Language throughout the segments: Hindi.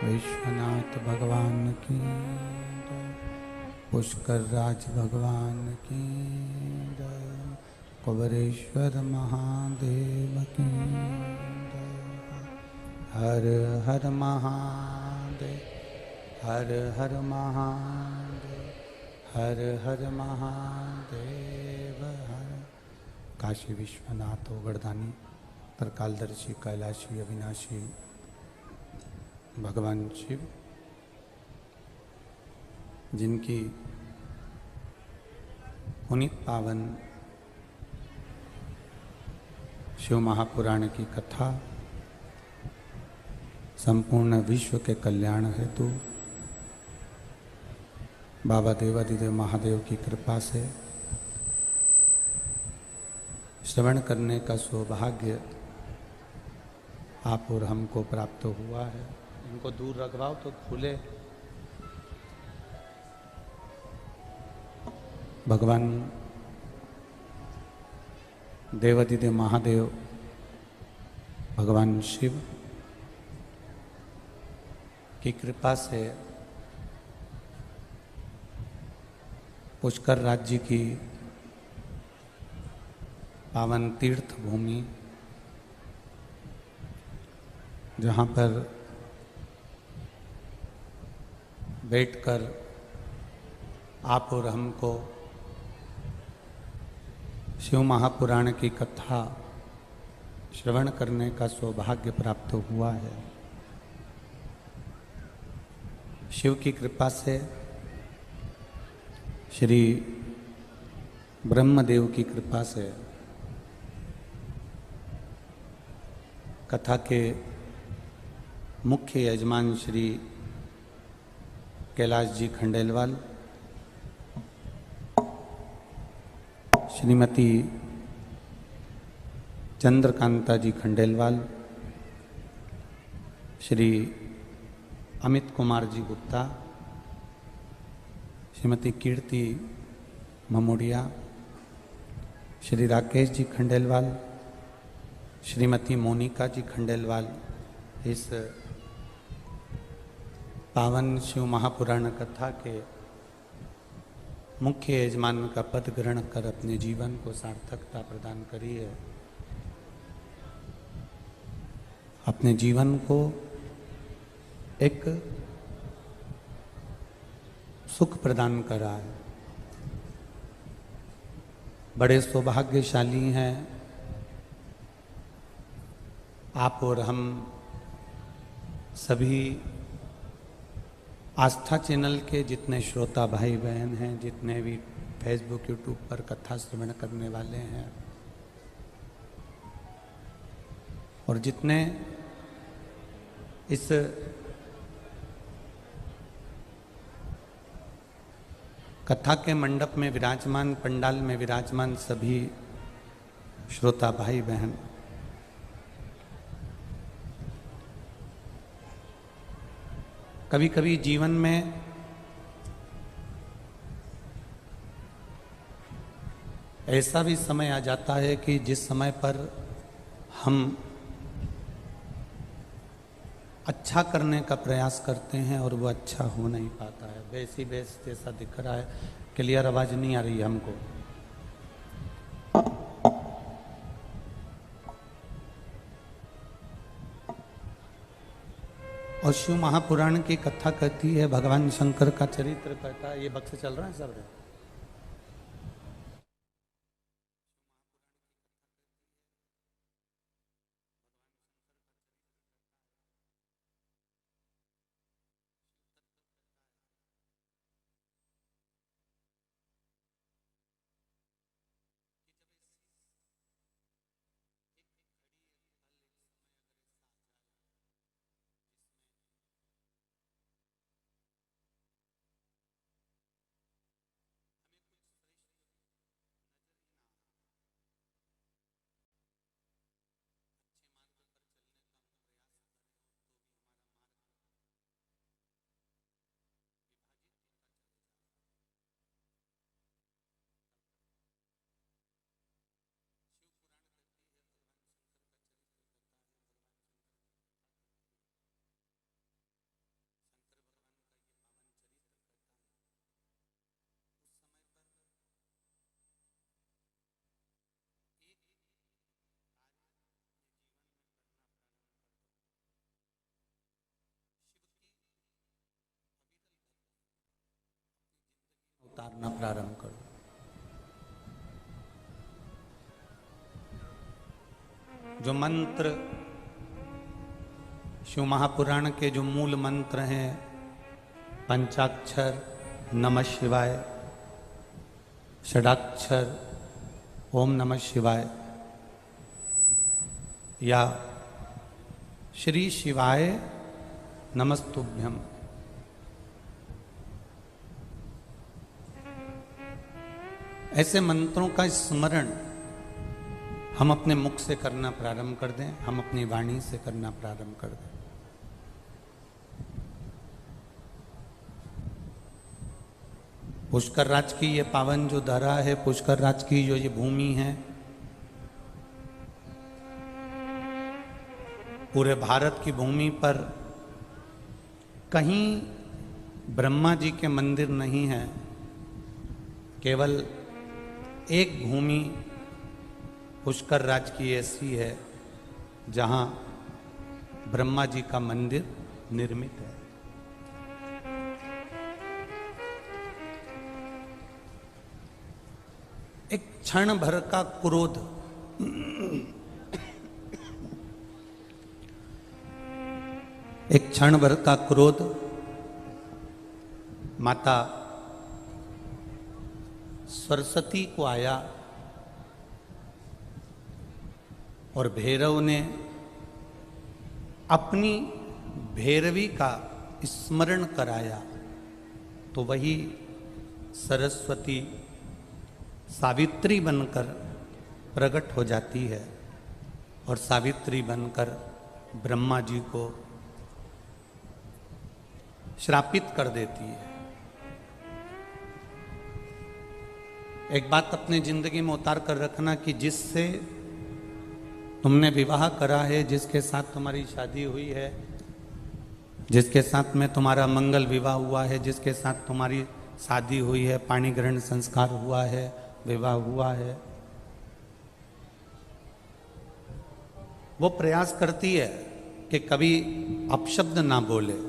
विश्वनाथ भगवान की जय, पुष्कर राज भगवान की जय, कुबरेश्वर महादेव की जय। हर हर महादेव, हर हर महादेव, हर हर महादेव हर। काशी विश्वनाथ ओगड़दानी त्रिकालदर्शी कैलाशी अविनाशी भगवान शिव, जिनकी पुनीत पावन शिव महापुराण की कथा संपूर्ण विश्व के कल्याण हेतु बाबा देवादिदेव महादेव की कृपा से श्रवण करने का सौभाग्य आप और हमको प्राप्त हुआ है। इनको दूर रखवाओ तो खुले। भगवान देवादिदेव महादेव भगवान शिव की कृपा से पुष्कर राज्य की पावन तीर्थ भूमि, जहाँ पर बैठकर आप और हमको शिव महापुराण की कथा श्रवण करने का सौभाग्य प्राप्त हुआ है। शिव की कृपा से, श्री ब्रह्मदेव की कृपा से कथा के मुख्य यजमान श्री कैलाश जी खंडेलवाल, श्रीमती चंद्रकांता जी खंडेलवाल, श्री अमित कुमार जी गुप्ता, श्रीमती कीर्ति ममोड़िया, श्री राकेश जी खंडेलवाल, श्रीमती मोनिका जी खंडेलवाल इस पावन शिव महापुराण कथा के मुख्य यजमान का पद ग्रहण कर अपने जीवन को सार्थकता प्रदान करी है। अपने जीवन को एक सुख प्रदान करा है। बड़े सौभाग्यशाली हैं आप और हम सभी आस्था चैनल के जितने श्रोता भाई बहन हैं, जितने भी फेसबुक यूट्यूब पर कथा श्रवण करने वाले हैं और जितने इस कथा के मंडप में विराजमान, पंडाल में विराजमान सभी श्रोता भाई बहन, कभी कभी जीवन में ऐसा भी समय आ जाता है कि जिस समय पर हम अच्छा करने का प्रयास करते हैं और वो अच्छा हो नहीं पाता है। वैसी बेस जैसा दिख रहा है। क्लियर आवाज नहीं आ रही है हमको। और शिव महापुराण की कथा कहती है, भगवान शंकर का चरित्र कहता है। ये बक्से चल रहा है सर? उतारना प्रारंभ करो। जो मंत्र शिव महापुराण के जो मूल मंत्र हैं, पंचाक्षर नमः शिवाय, षडाक्षर ओम नमः शिवाय या श्री शिवाय नमस्तुभ्यम, ऐसे मंत्रों का स्मरण हम अपने मुख से करना प्रारंभ कर दें, हम अपनी वाणी से करना प्रारंभ कर दें। पुष्कर राज की ये पावन जो धरा है, पुष्कर राज की जो ये भूमि है, पूरे भारत की भूमि पर कहीं ब्रह्मा जी के मंदिर नहीं है। केवल एक भूमि पुष्कर राज की ऐसी है जहां ब्रह्मा जी का मंदिर निर्मित है। एक क्षण भर का क्रोध, एक क्षण भर का क्रोध माता सरस्वती को आया और भैरव ने अपनी भैरवी का स्मरण कराया, तो वही सरस्वती सावित्री बनकर प्रकट हो जाती है और सावित्री बनकर ब्रह्मा जी को श्रापित कर देती है। एक बात अपनी जिंदगी में उतार कर रखना कि जिससे तुमने विवाह करा है, जिसके साथ तुम्हारी शादी हुई है, जिसके साथ में तुम्हारा मंगल विवाह हुआ है, जिसके साथ तुम्हारी शादी हुई है, पाणी ग्रहण संस्कार हुआ है, विवाह हुआ है, वो प्रयास करती है कि कभी अपशब्द ना बोले।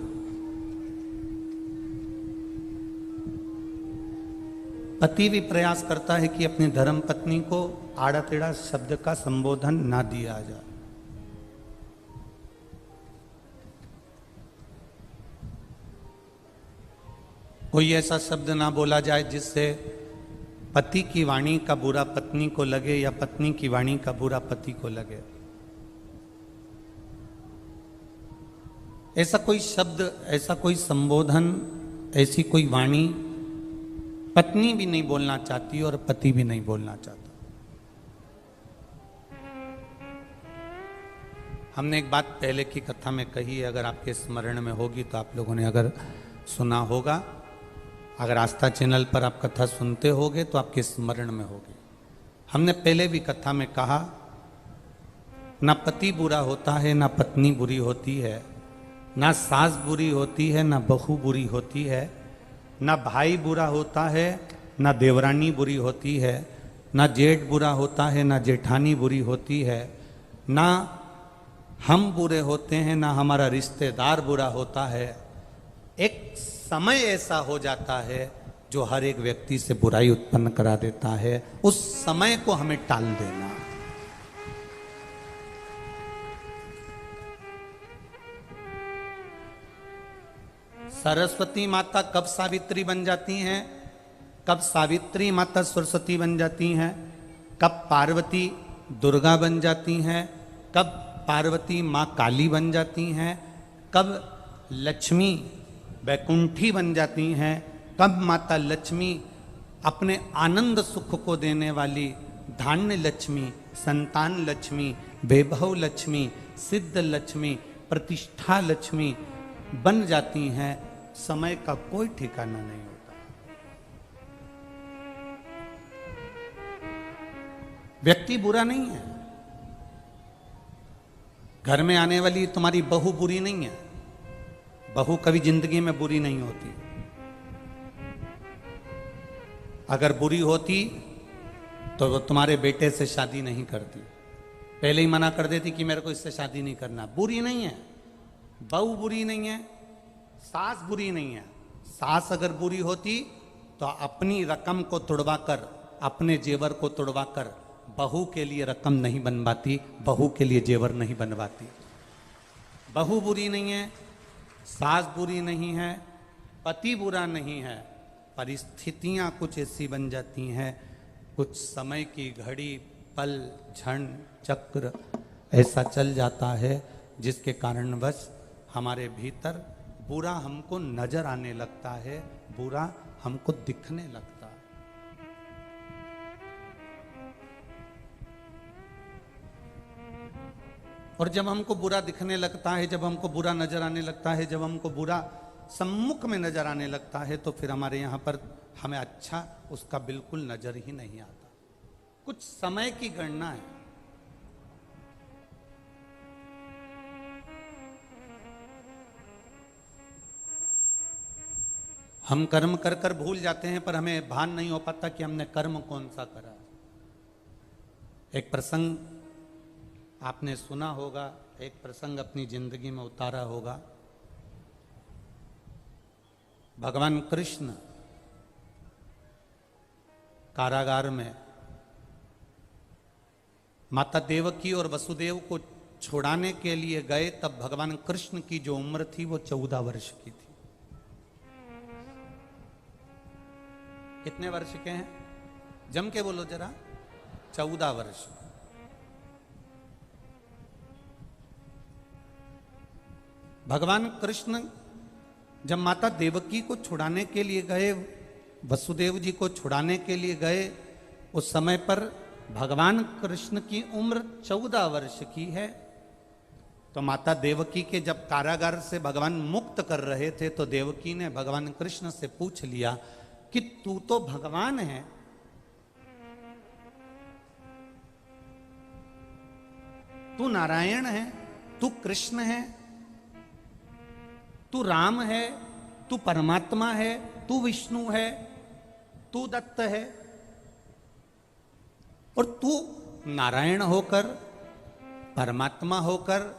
पति भी प्रयास करता है कि अपनी धर्म पत्नी को आड़ा टेढ़ा शब्द का संबोधन ना दिया जाए। कोई ऐसा शब्द ना बोला जाए जिससे पति की वाणी का बुरा पत्नी को लगे या पत्नी की वाणी का बुरा पति को लगे। ऐसा कोई शब्द, ऐसा कोई संबोधन, ऐसी कोई वाणी पत्नी भी नहीं बोलना चाहती और पति भी नहीं बोलना चाहता। हमने एक बात पहले की कथा में कही है, अगर आपके स्मरण में होगी तो आप लोगों ने अगर सुना होगा, अगर आस्था चैनल पर आप कथा सुनते होगे तो आपके स्मरण में होगी। हमने पहले भी कथा में कहा, ना पति बुरा होता है, ना पत्नी बुरी होती है, ना सास बुरी होती है, ना बहू बुरी होती है, ना भाई बुरा होता है, ना देवरानी बुरी होती है, ना जेठ बुरा होता है, ना जेठानी बुरी होती है, ना हम बुरे होते हैं, ना हमारा रिश्तेदार बुरा होता है। एक समय ऐसा हो जाता है जो हर एक व्यक्ति से बुराई उत्पन्न करा देता है। उस समय को हमें टाल देना। सरस्वती माता कब सावित्री बन जाती हैं, कब सावित्री माता सरस्वती बन जाती हैं, कब पार्वती दुर्गा बन जाती हैं, कब पार्वती माँ काली बन जाती हैं, कब लक्ष्मी वैकुंठी बन जाती हैं, कब माता लक्ष्मी अपने आनंद सुख को देने वाली धान्य लक्ष्मी, संतान लक्ष्मी, वैभव लक्ष्मी, सिद्ध लक्ष्मी, प्रतिष्ठा लक्ष्मी बन जाती हैं। समय का कोई ठिकाना नहीं होता। व्यक्ति बुरा नहीं है, घर में आने वाली तुम्हारी बहू बुरी नहीं है। बहू कभी जिंदगी में बुरी नहीं होती। अगर बुरी होती तो वो तुम्हारे बेटे से शादी नहीं करती, पहले ही मना कर देती कि मेरे को इससे शादी नहीं करना। बुरी नहीं है, बहू बुरी नहीं है, सास बुरी नहीं है। सास अगर बुरी होती तो अपनी रकम को तुड़वाकर, अपने जेवर को तुड़वाकर बहू के लिए रकम नहीं बनवाती, बहू के लिए जेवर नहीं बनवाती। बहू बुरी नहीं है, सास बुरी नहीं है, पति बुरा नहीं है। परिस्थितियां कुछ ऐसी बन जाती हैं, कुछ समय की घड़ी, पल, क्षण, चक्र ऐसा चल जाता है जिसके कारणवश हमारे भीतर बुरा हमको नजर आने लगता है, बुरा हमको दिखने लगता है। और जब हमको बुरा दिखने लगता है, जब हमको बुरा नजर आने लगता है, जब हमको बुरा सम्मुख में नजर आने लगता है, तो फिर हमारे यहाँ पर हमें अच्छा उसका बिल्कुल नजर ही नहीं आता। कुछ समय की गणना है। हम कर्म कर कर भूल जाते हैं, पर हमें भान नहीं हो पाता कि हमने कर्म कौन सा करा। एक प्रसंग आपने सुना होगा, एक प्रसंग अपनी जिंदगी में उतारा होगा। भगवान कृष्ण कारागार में माता देवकी और वसुदेव को छुड़ाने के लिए गए, तब भगवान कृष्ण की जो उम्र थी वो 14 वर्ष की थी। कितने वर्ष के हैं? जम के बोलो जरा। 14 वर्ष। भगवान कृष्ण जब माता देवकी को छुड़ाने के लिए गए, वसुदेव जी को छुड़ाने के लिए गए, उस समय पर भगवान कृष्ण की उम्र 14 वर्ष की है। तो माता देवकी के जब कारागार से भगवान मुक्त कर रहे थे, तो देवकी ने भगवान कृष्ण से पूछ लिया कि तू तो भगवान है, तू नारायण है, तू कृष्ण है, तू राम है, तू परमात्मा है, तू विष्णु है, तू दत्त है, और तू नारायण होकर, परमात्मा होकर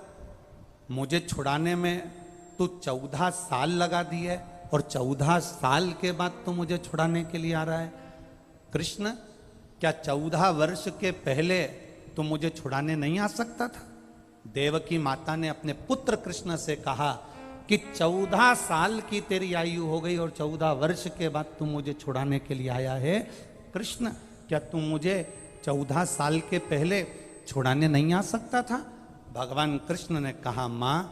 मुझे छुड़ाने में तू 14 साल लगा दिए, और 14 साल के बाद तू मुझे छुड़ाने के लिए आ रहा है। कृष्ण, क्या 14 वर्ष के पहले तू मुझे छुड़ाने नहीं आ सकता था? देवकी माता ने अपने पुत्र कृष्ण से कहा कि 14 साल की तेरी आयु हो गई और 14 वर्ष के बाद तू मुझे छुड़ाने के लिए आया है। कृष्ण, क्या तू मुझे 14 साल के पहले छुड़ाने नहीं आ सकता था? भगवान कृष्ण ने कहा, मां,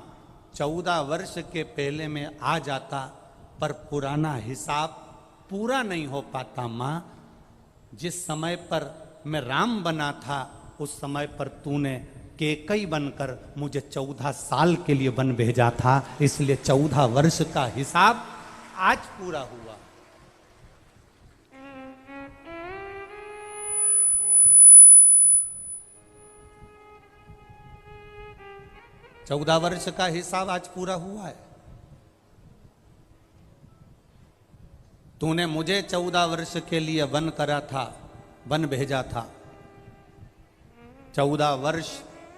14 वर्ष के पहले मैं आ जाता, पर पुराना हिसाब पूरा नहीं हो पाता। मां, जिस समय पर मैं राम बना था, उस समय पर तूने केकई बनकर मुझे 14 साल के लिए वन भेजा था, इसलिए 14 वर्ष का हिसाब आज पूरा हुआ। 14 वर्ष का हिसाब आज पूरा हुआ है। तूने मुझे 14 वर्ष के लिए वन करा था, वन भेजा था। 14 वर्ष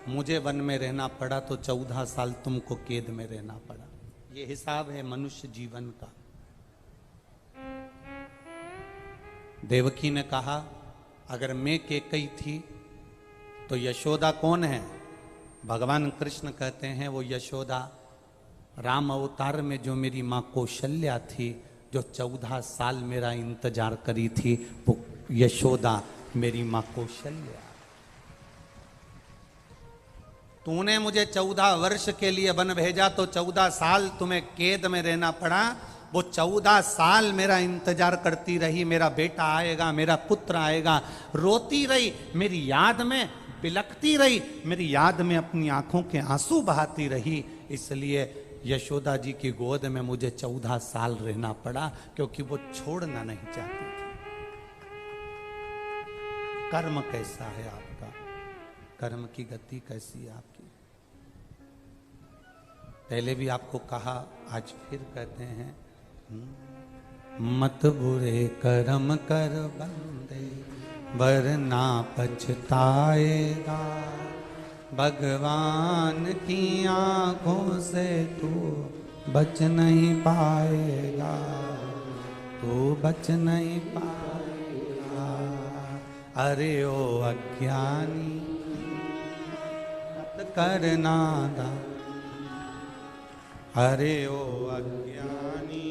मुझे वन में रहना पड़ा, तो 14 साल तुमको कैद में रहना पड़ा। ये हिसाब है मनुष्य जीवन का। देवकी ने कहा, अगर मैं केकई थी तो यशोदा कौन है? भगवान कृष्ण कहते हैं, वो यशोदा राम अवतार में जो मेरी माँ कौशल्या थी, जो 14 साल मेरा इंतजार करी थी, वो यशोदा मेरी माँ कौशल्या। तूने मुझे 14 वर्ष के लिए वन भेजा, तो 14 साल तुम्हें कैद में रहना पड़ा। वो 14 साल मेरा इंतजार करती रही, मेरा बेटा आएगा, मेरा पुत्र आएगा। रोती रही, मेरी याद में बिलखती रही, मेरी याद में अपनी आंखों के आंसू बहाती रही। इसलिए यशोदा जी की गोद में मुझे 14 साल रहना पड़ा, क्योंकि वो छोड़ना नहीं चाहती थी। कर्म कैसा है आपका? कर्म की गति कैसी है आपकी? पहले भी आपको कहा, आज फिर कहते हैं, मत बुरे कर्म कर बंदे, वरना पछताएगा। भगवान की आंखों से तू बच नहीं पाएगा, तू बच नहीं पाएगा। अरे ओ अज्ञानी, मत करना दान। अरे ओ अज्ञानी,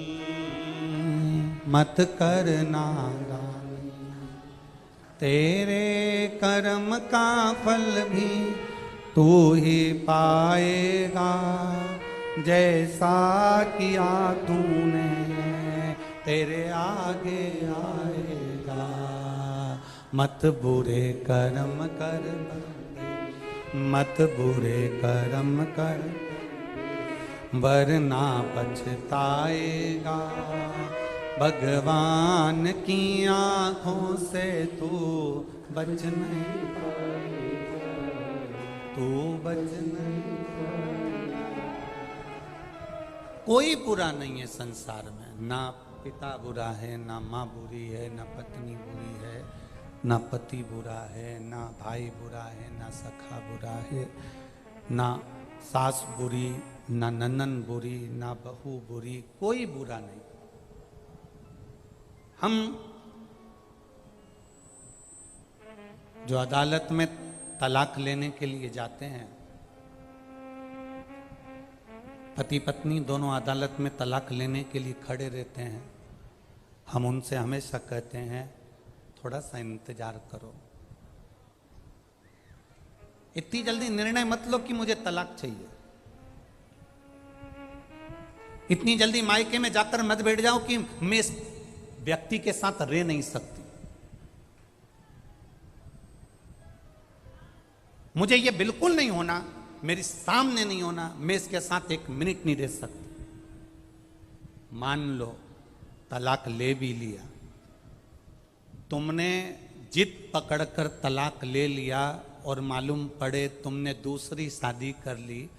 मत करना दान। तेरे कर्म का फल भी तू ही पाएगा, जैसा किया तूने तेरे आगे आएगा। मत बुरे कर्म कर बंदे, मत बुरे कर्म कर, वरना पछताएगा। भगवान की आंखों से तू बच नहीं पाएगा, तू बच नहीं पाएगा। कोई बुरा नहीं है संसार में, ना पिता बुरा है, ना माँ बुरी है, ना पत्नी बुरी है, ना पति बुरा है, ना भाई बुरा है, ना सखा बुरा है, ना सास बुरी, ना ननन बुरी, ना बहू बुरी, कोई बुरा नहीं। हम जो अदालत में तलाक लेने के लिए जाते हैं, पति पत्नी दोनों अदालत में तलाक लेने के लिए खड़े रहते हैं, हम उनसे हमेशा कहते हैं, थोड़ा सा इंतजार करो, इतनी जल्दी निर्णय मत लो कि मुझे तलाक चाहिए। इतनी जल्दी मायके में जाकर मत बैठ जाओ कि मैं इस व्यक्ति के साथ रह नहीं सकती, मुझे ये बिल्कुल नहीं होना, मेरे सामने नहीं होना, मैं इसके साथ एक मिनट नहीं रह सकती। मान लो तलाक ले भी लिया, तुमने जिद पकड़कर तलाक ले लिया, और मालूम पड़े तुमने दूसरी शादी कर ली,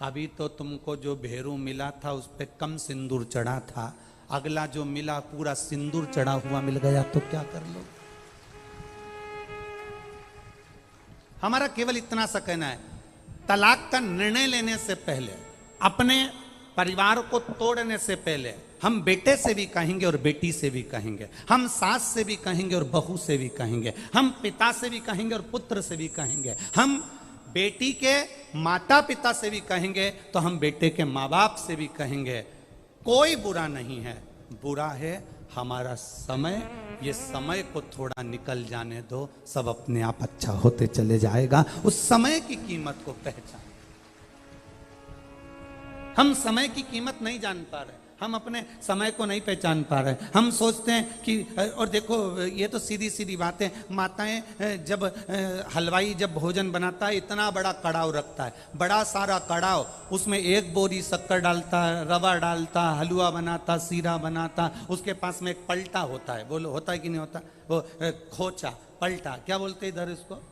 अभी तो तुमको जो भेरू मिला था उस पे कम सिंदूर चढ़ा था, अगला जो मिला पूरा सिंदूर चढ़ा हुआ मिल गया तो क्या कर लो। हमारा केवल इतना सा कहना है, तलाक का निर्णय लेने से पहले, अपने परिवार को तोड़ने से पहले, हम बेटे से भी कहेंगे और बेटी से भी कहेंगे, हम सास से भी कहेंगे और बहू से भी कहेंगे, हम पिता से भी कहेंगे और पुत्र से भी कहेंगे, हम बेटी के माता पिता से भी कहेंगे तो हम बेटे के माँ बाप से भी कहेंगे। कोई बुरा नहीं है, बुरा है हमारा समय। ये समय को थोड़ा निकल जाने दो, सब अपने आप अच्छा होते चले जाएगा। उस समय की कीमत को पहचान। हम समय की कीमत नहीं जान पा रहे, हम अपने समय को नहीं पहचान पा रहे। हम सोचते हैं कि, और देखो ये तो सीधी सीधी बातें, माताएं जब हलवाई जब भोजन बनाता है इतना बड़ा कड़ाव रखता है, बड़ा सारा कड़ाव, उसमें एक बोरी शक्कर डालता है, रवा डालता, हलवा बनाता, सीरा बनाता, उसके पास में एक पलटा होता है, बोलो होता है कि नहीं होता, वो खोचा पलटा, क्या बोलते हैं इधर इसको,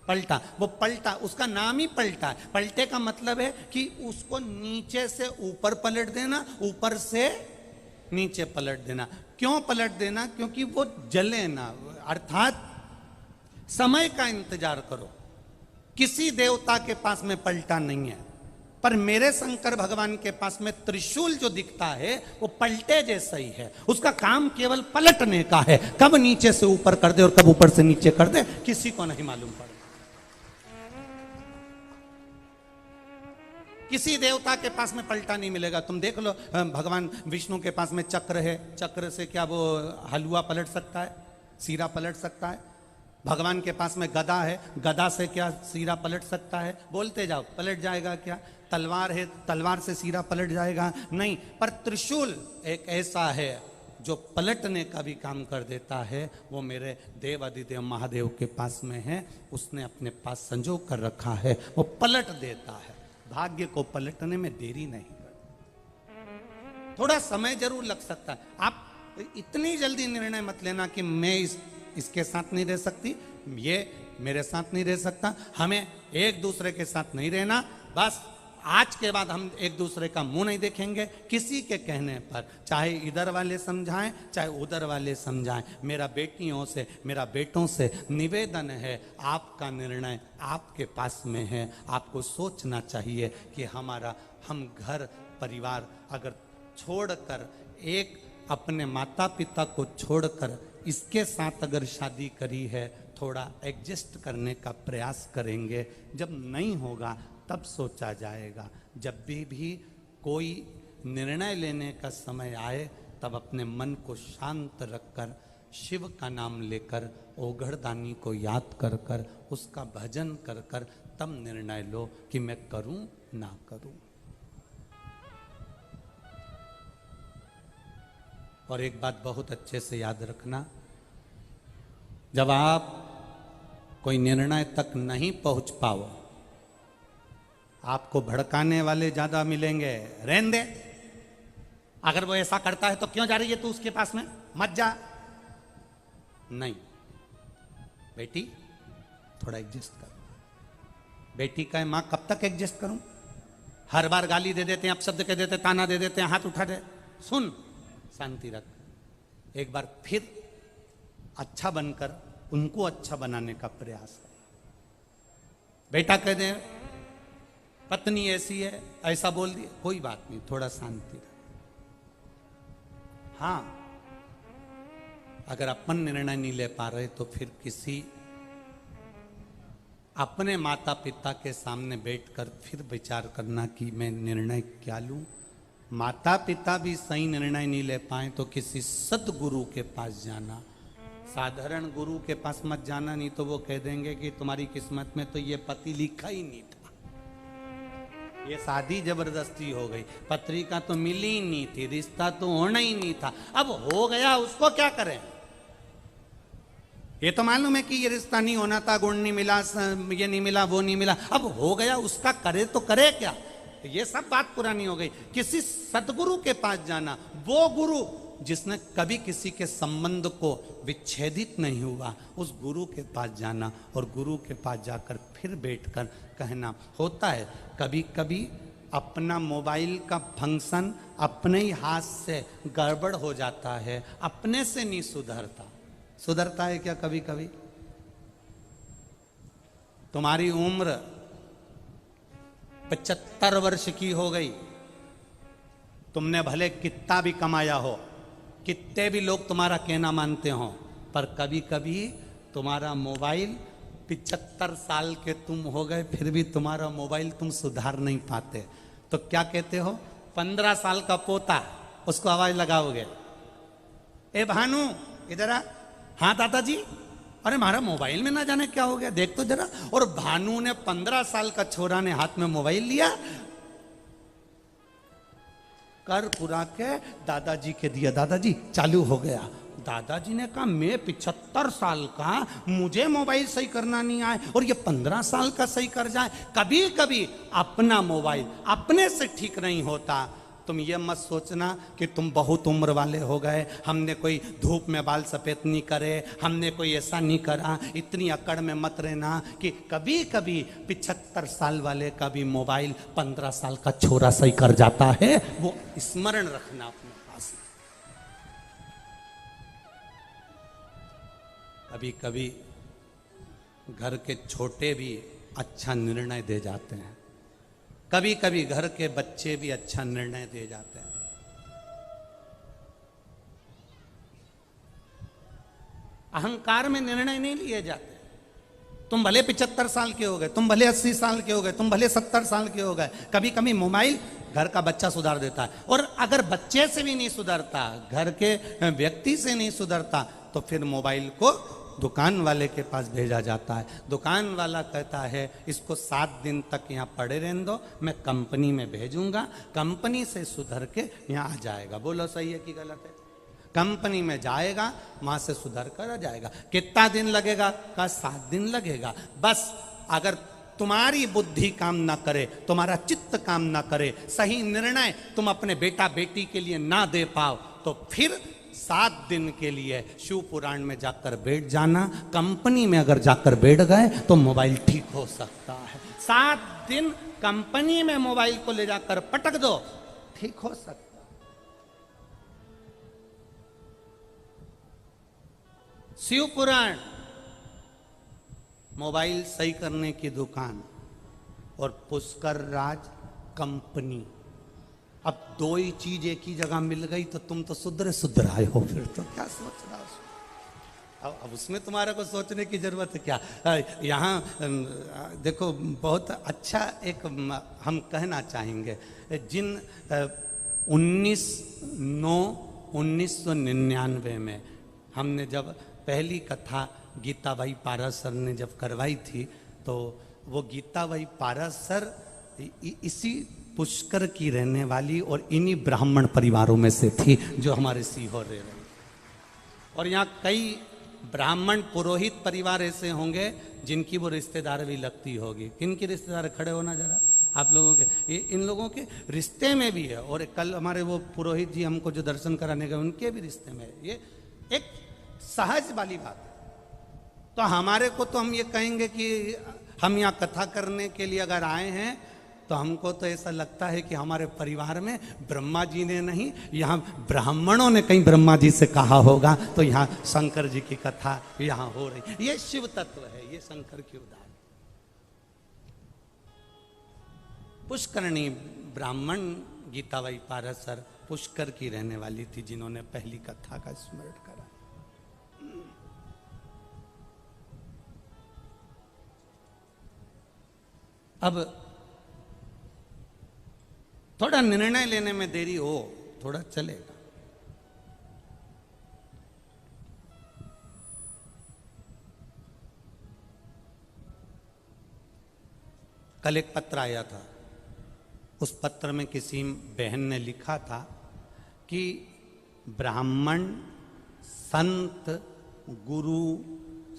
पलटा। वो पलटा, उसका नाम ही पलटा है। पलटे का मतलब है कि उसको नीचे से ऊपर पलट देना, ऊपर से नीचे पलट देना। क्यों पलट देना? क्योंकि वो जले ना। अर्थात समय का इंतजार करो। किसी देवता के पास में पलटा नहीं है, पर मेरे शंकर भगवान के पास में त्रिशूल जो दिखता है वो पलटे जैसा ही है। उसका काम केवल पलटने का है। कब नीचे से ऊपर कर दे और कब ऊपर से नीचे कर दे किसी को नहीं मालूम पड़ता। किसी देवता के पास में पलटा नहीं मिलेगा। तुम देख लो, भगवान विष्णु के पास में चक्र है, चक्र से क्या वो हलवा पलट सकता है, सीरा पलट सकता है? भगवान के पास में गदा है, गदा से क्या सीरा पलट सकता है? बोलते जाओ, पलट जाएगा क्या? तलवार है, तलवार से सीरा पलट जाएगा? नहीं। पर त्रिशूल एक ऐसा है जो पलटने का भी काम कर देता है। वो मेरे देव अधिदेव महादेव के पास में है, उसने अपने पास संजो कर रखा है, वो पलट देता है। भाग्य को पलटने में देरी नहीं करती, थोड़ा समय जरूर लग सकता है। आप इतनी जल्दी निर्णय मत लेना कि मैं इसके साथ नहीं रह सकती, ये मेरे साथ नहीं रह सकता। हमें एक दूसरे के साथ नहीं रहना, बस आज के बाद हम एक दूसरे का मुंह नहीं देखेंगे किसी के कहने पर, चाहे इधर वाले समझाएं चाहे उधर वाले समझाएं। मेरा बेटियों से, मेरा बेटों से निवेदन है, आपका निर्णय आपके पास में है। आपको सोचना चाहिए कि हम घर परिवार अगर छोड़कर, एक अपने माता पिता को छोड़कर इसके साथ अगर शादी करी है, थोड़ा एडजस्ट करने का प्रयास करेंगे। जब नहीं होगा तब सोचा जाएगा। जब भी कोई निर्णय लेने का समय आए तब अपने मन को शांत रखकर, शिव का नाम लेकर, ओघड़दानी को याद कर कर, उसका भजन कर कर तब निर्णय लो कि मैं करूं ना करूं। और एक बात बहुत अच्छे से याद रखना, जब आप कोई निर्णय तक नहीं पहुंच पाओ, आपको भड़काने वाले ज्यादा मिलेंगे। रहने दे, अगर वो ऐसा करता है तो क्यों जा रही है तू उसके पास में, मत जा। नहीं बेटी, थोड़ा एडजस्ट कर। बेटी का मां कब तक एडजस्ट करूं? हर बार गाली दे देते हैं, अपशब्द कह देते, ताना दे देते हैं, हाथ उठा दे। सुन, शांति रख। एक बार फिर अच्छा बनकर उनको अच्छा बनाने का प्रयास कर। बेटा कह दे पत्नी ऐसी है, ऐसा बोल दिया, कोई बात नहीं, थोड़ा शांति रख। हाँ, अगर अपन निर्णय नहीं ले पा रहे तो फिर किसी अपने माता पिता के सामने बैठकर फिर विचार करना कि मैं निर्णय क्या लूं। माता पिता भी सही निर्णय नहीं ले पाए तो किसी सद्गुरु के पास जाना। साधारण गुरु के पास मत जाना, नहीं तो वो कह देंगे कि तुम्हारी किस्मत में तो ये पति लिखा ही नहीं था, ये शादी जबरदस्ती हो गई, पत्रिका तो मिली ही नहीं थी, रिश्ता तो होना ही नहीं था। अब हो गया, उसको क्या करें? ये तो मालूम है कि ये रिश्ता नहीं होना था, गुण नहीं मिला, ये नहीं मिला, वो नहीं मिला, अब हो गया, उसका करे तो करे क्या? ये सब बात पुरानी हो गई। किसी सदगुरु के पास जाना, वो गुरु जिसने कभी किसी के संबंध को विच्छेदित नहीं हुआ, उस गुरु के पास जाना और गुरु के पास जाकर फिर बैठकर कहना। होता है कभी कभी अपना मोबाइल का फंक्शन अपने ही हाथ से गड़बड़ हो जाता है, अपने से नहीं सुधरता। सुधरता है क्या कभी कभी? तुम्हारी उम्र 75 वर्ष की हो गई, तुमने भले कितना भी कमाया हो, कितने भी लोग तुम्हारा कहना मानते हो, पर कभी कभी तुम्हारा मोबाइल 75 साल के तुम हो गए, फिर भी तुम्हारा मोबाइल तुम सुधार नहीं पाते। तो क्या कहते हो? 15 साल का पोता, उसको आवाज लगाओगे, ए भानु इधर आ। हाँ दादाजी। अरे हमारा मोबाइल में ना जाने क्या हो गया, देख तो जरा। और भानु ने 15 साल का छोरा ने हाथ में मोबाइल लिया, कर पुरा के दादाजी के दिया, दादाजी चालू हो गया। दादाजी ने कहा मैं 75 साल का, मुझे मोबाइल सही करना नहीं आए और ये 15 साल का सही कर जाए। कभी कभी अपना मोबाइल अपने से ठीक नहीं होता। तुम ये मत सोचना कि तुम बहुत उम्र वाले हो गए, हमने कोई धूप में बाल सफेद नहीं करे, हमने कोई ऐसा नहीं करा, इतनी अकड़ में मत रहना कि कभी कभी 75 साल वाले का भी मोबाइल 15 साल का छोरा सही कर जाता है। वो स्मरण रखना अपने पास। कभी कभी घर के छोटे भी अच्छा निर्णय दे जाते हैं, कभी कभी घर के बच्चे भी अच्छा निर्णय दे जाते हैं। अहंकार में निर्णय नहीं लिए जाते। तुम भले 75 साल के हो गए, तुम भले 80 साल के हो गए, तुम भले 70 साल के हो गए, कभी कभी मोबाइल घर का बच्चा सुधार देता है। और अगर बच्चे से भी नहीं सुधरता, घर के व्यक्ति से नहीं सुधरता, तो फिर मोबाइल को दुकान वाले के पास भेजा जाता है। दुकान वाला कहता है इसको 7 दिन तक यहाँ पड़े रहने दो, मैं कंपनी में भेजूंगा, कंपनी से सुधर के यहाँ आ जाएगा। बोलो सही है कि गलत है? कंपनी में जाएगा, वहां से सुधर कर आ जाएगा। कितना दिन लगेगा? का 7 दिन लगेगा। बस अगर तुम्हारी बुद्धि काम ना करे, तुम्हारा चित्त काम ना करे, सही निर्णय तुम अपने बेटा बेटी के लिए ना दे पाओ, तो फिर 7 दिन के लिए शिव पुराण में जाकर बैठ जाना। कंपनी में अगर जाकर बैठ गए तो मोबाइल ठीक हो सकता है। 7 दिन कंपनी में मोबाइल को ले जाकर पटक दो, ठीक हो सकता है। शिव पुराण मोबाइल सही करने की दुकान और पुष्कर राज कंपनी। अब 2 ही चीज एक ही जगह मिल गई तो तुम तो सुधर आए हो, फिर तो क्या सोच रहा हो? अब उसमें तुम्हारा को सोचने की जरूरत है क्या? यहाँ देखो बहुत अच्छा एक हम कहना चाहेंगे, जिन 1999 में हमने जब पहली कथा गीताबाई पारासर ने जब करवाई थी, तो वो गीताबाई पारासर इसी पुष्कर की रहने वाली और इन्हीं ब्राह्मण परिवारों में से थी जो हमारे सीहोर रह रही। और यहाँ कई ब्राह्मण पुरोहित परिवार ऐसे होंगे जिनकी वो रिश्तेदार भी लगती होगी। किन की रिश्तेदार? खड़े होना जरा आप लोगों के। ये इन लोगों के रिश्ते में भी है। और कल हमारे वो पुरोहित जी हमको जो दर्शन कराने गए, उनके भी रिश्ते में है। ये एक सहज वाली बात है। तो हमारे को तो हम ये कहेंगे कि हम यहाँ कथा करने के लिए अगर आए हैं, तो हमको तो ऐसा लगता है कि हमारे परिवार में ब्रह्मा जी ने नहीं, यहाँ ब्राह्मणों ने कहीं ब्रह्मा जी से कहा होगा, तो यहाँ शंकर जी की कथा यहाँ हो रही। ये शिव तत्व है, ये शंकर की उदाहरण। पुष्करणी ब्राह्मण गीताबाई पारासर पुष्कर की रहने वाली थी, जिन्होंने पहली कथा का स्मरण करा। अब थोड़ा निर्णय लेने में देरी हो, थोड़ा चलेगा। कल एक पत्र आया था, उस पत्र में किसी बहन ने लिखा था कि ब्राह्मण, संत, गुरु,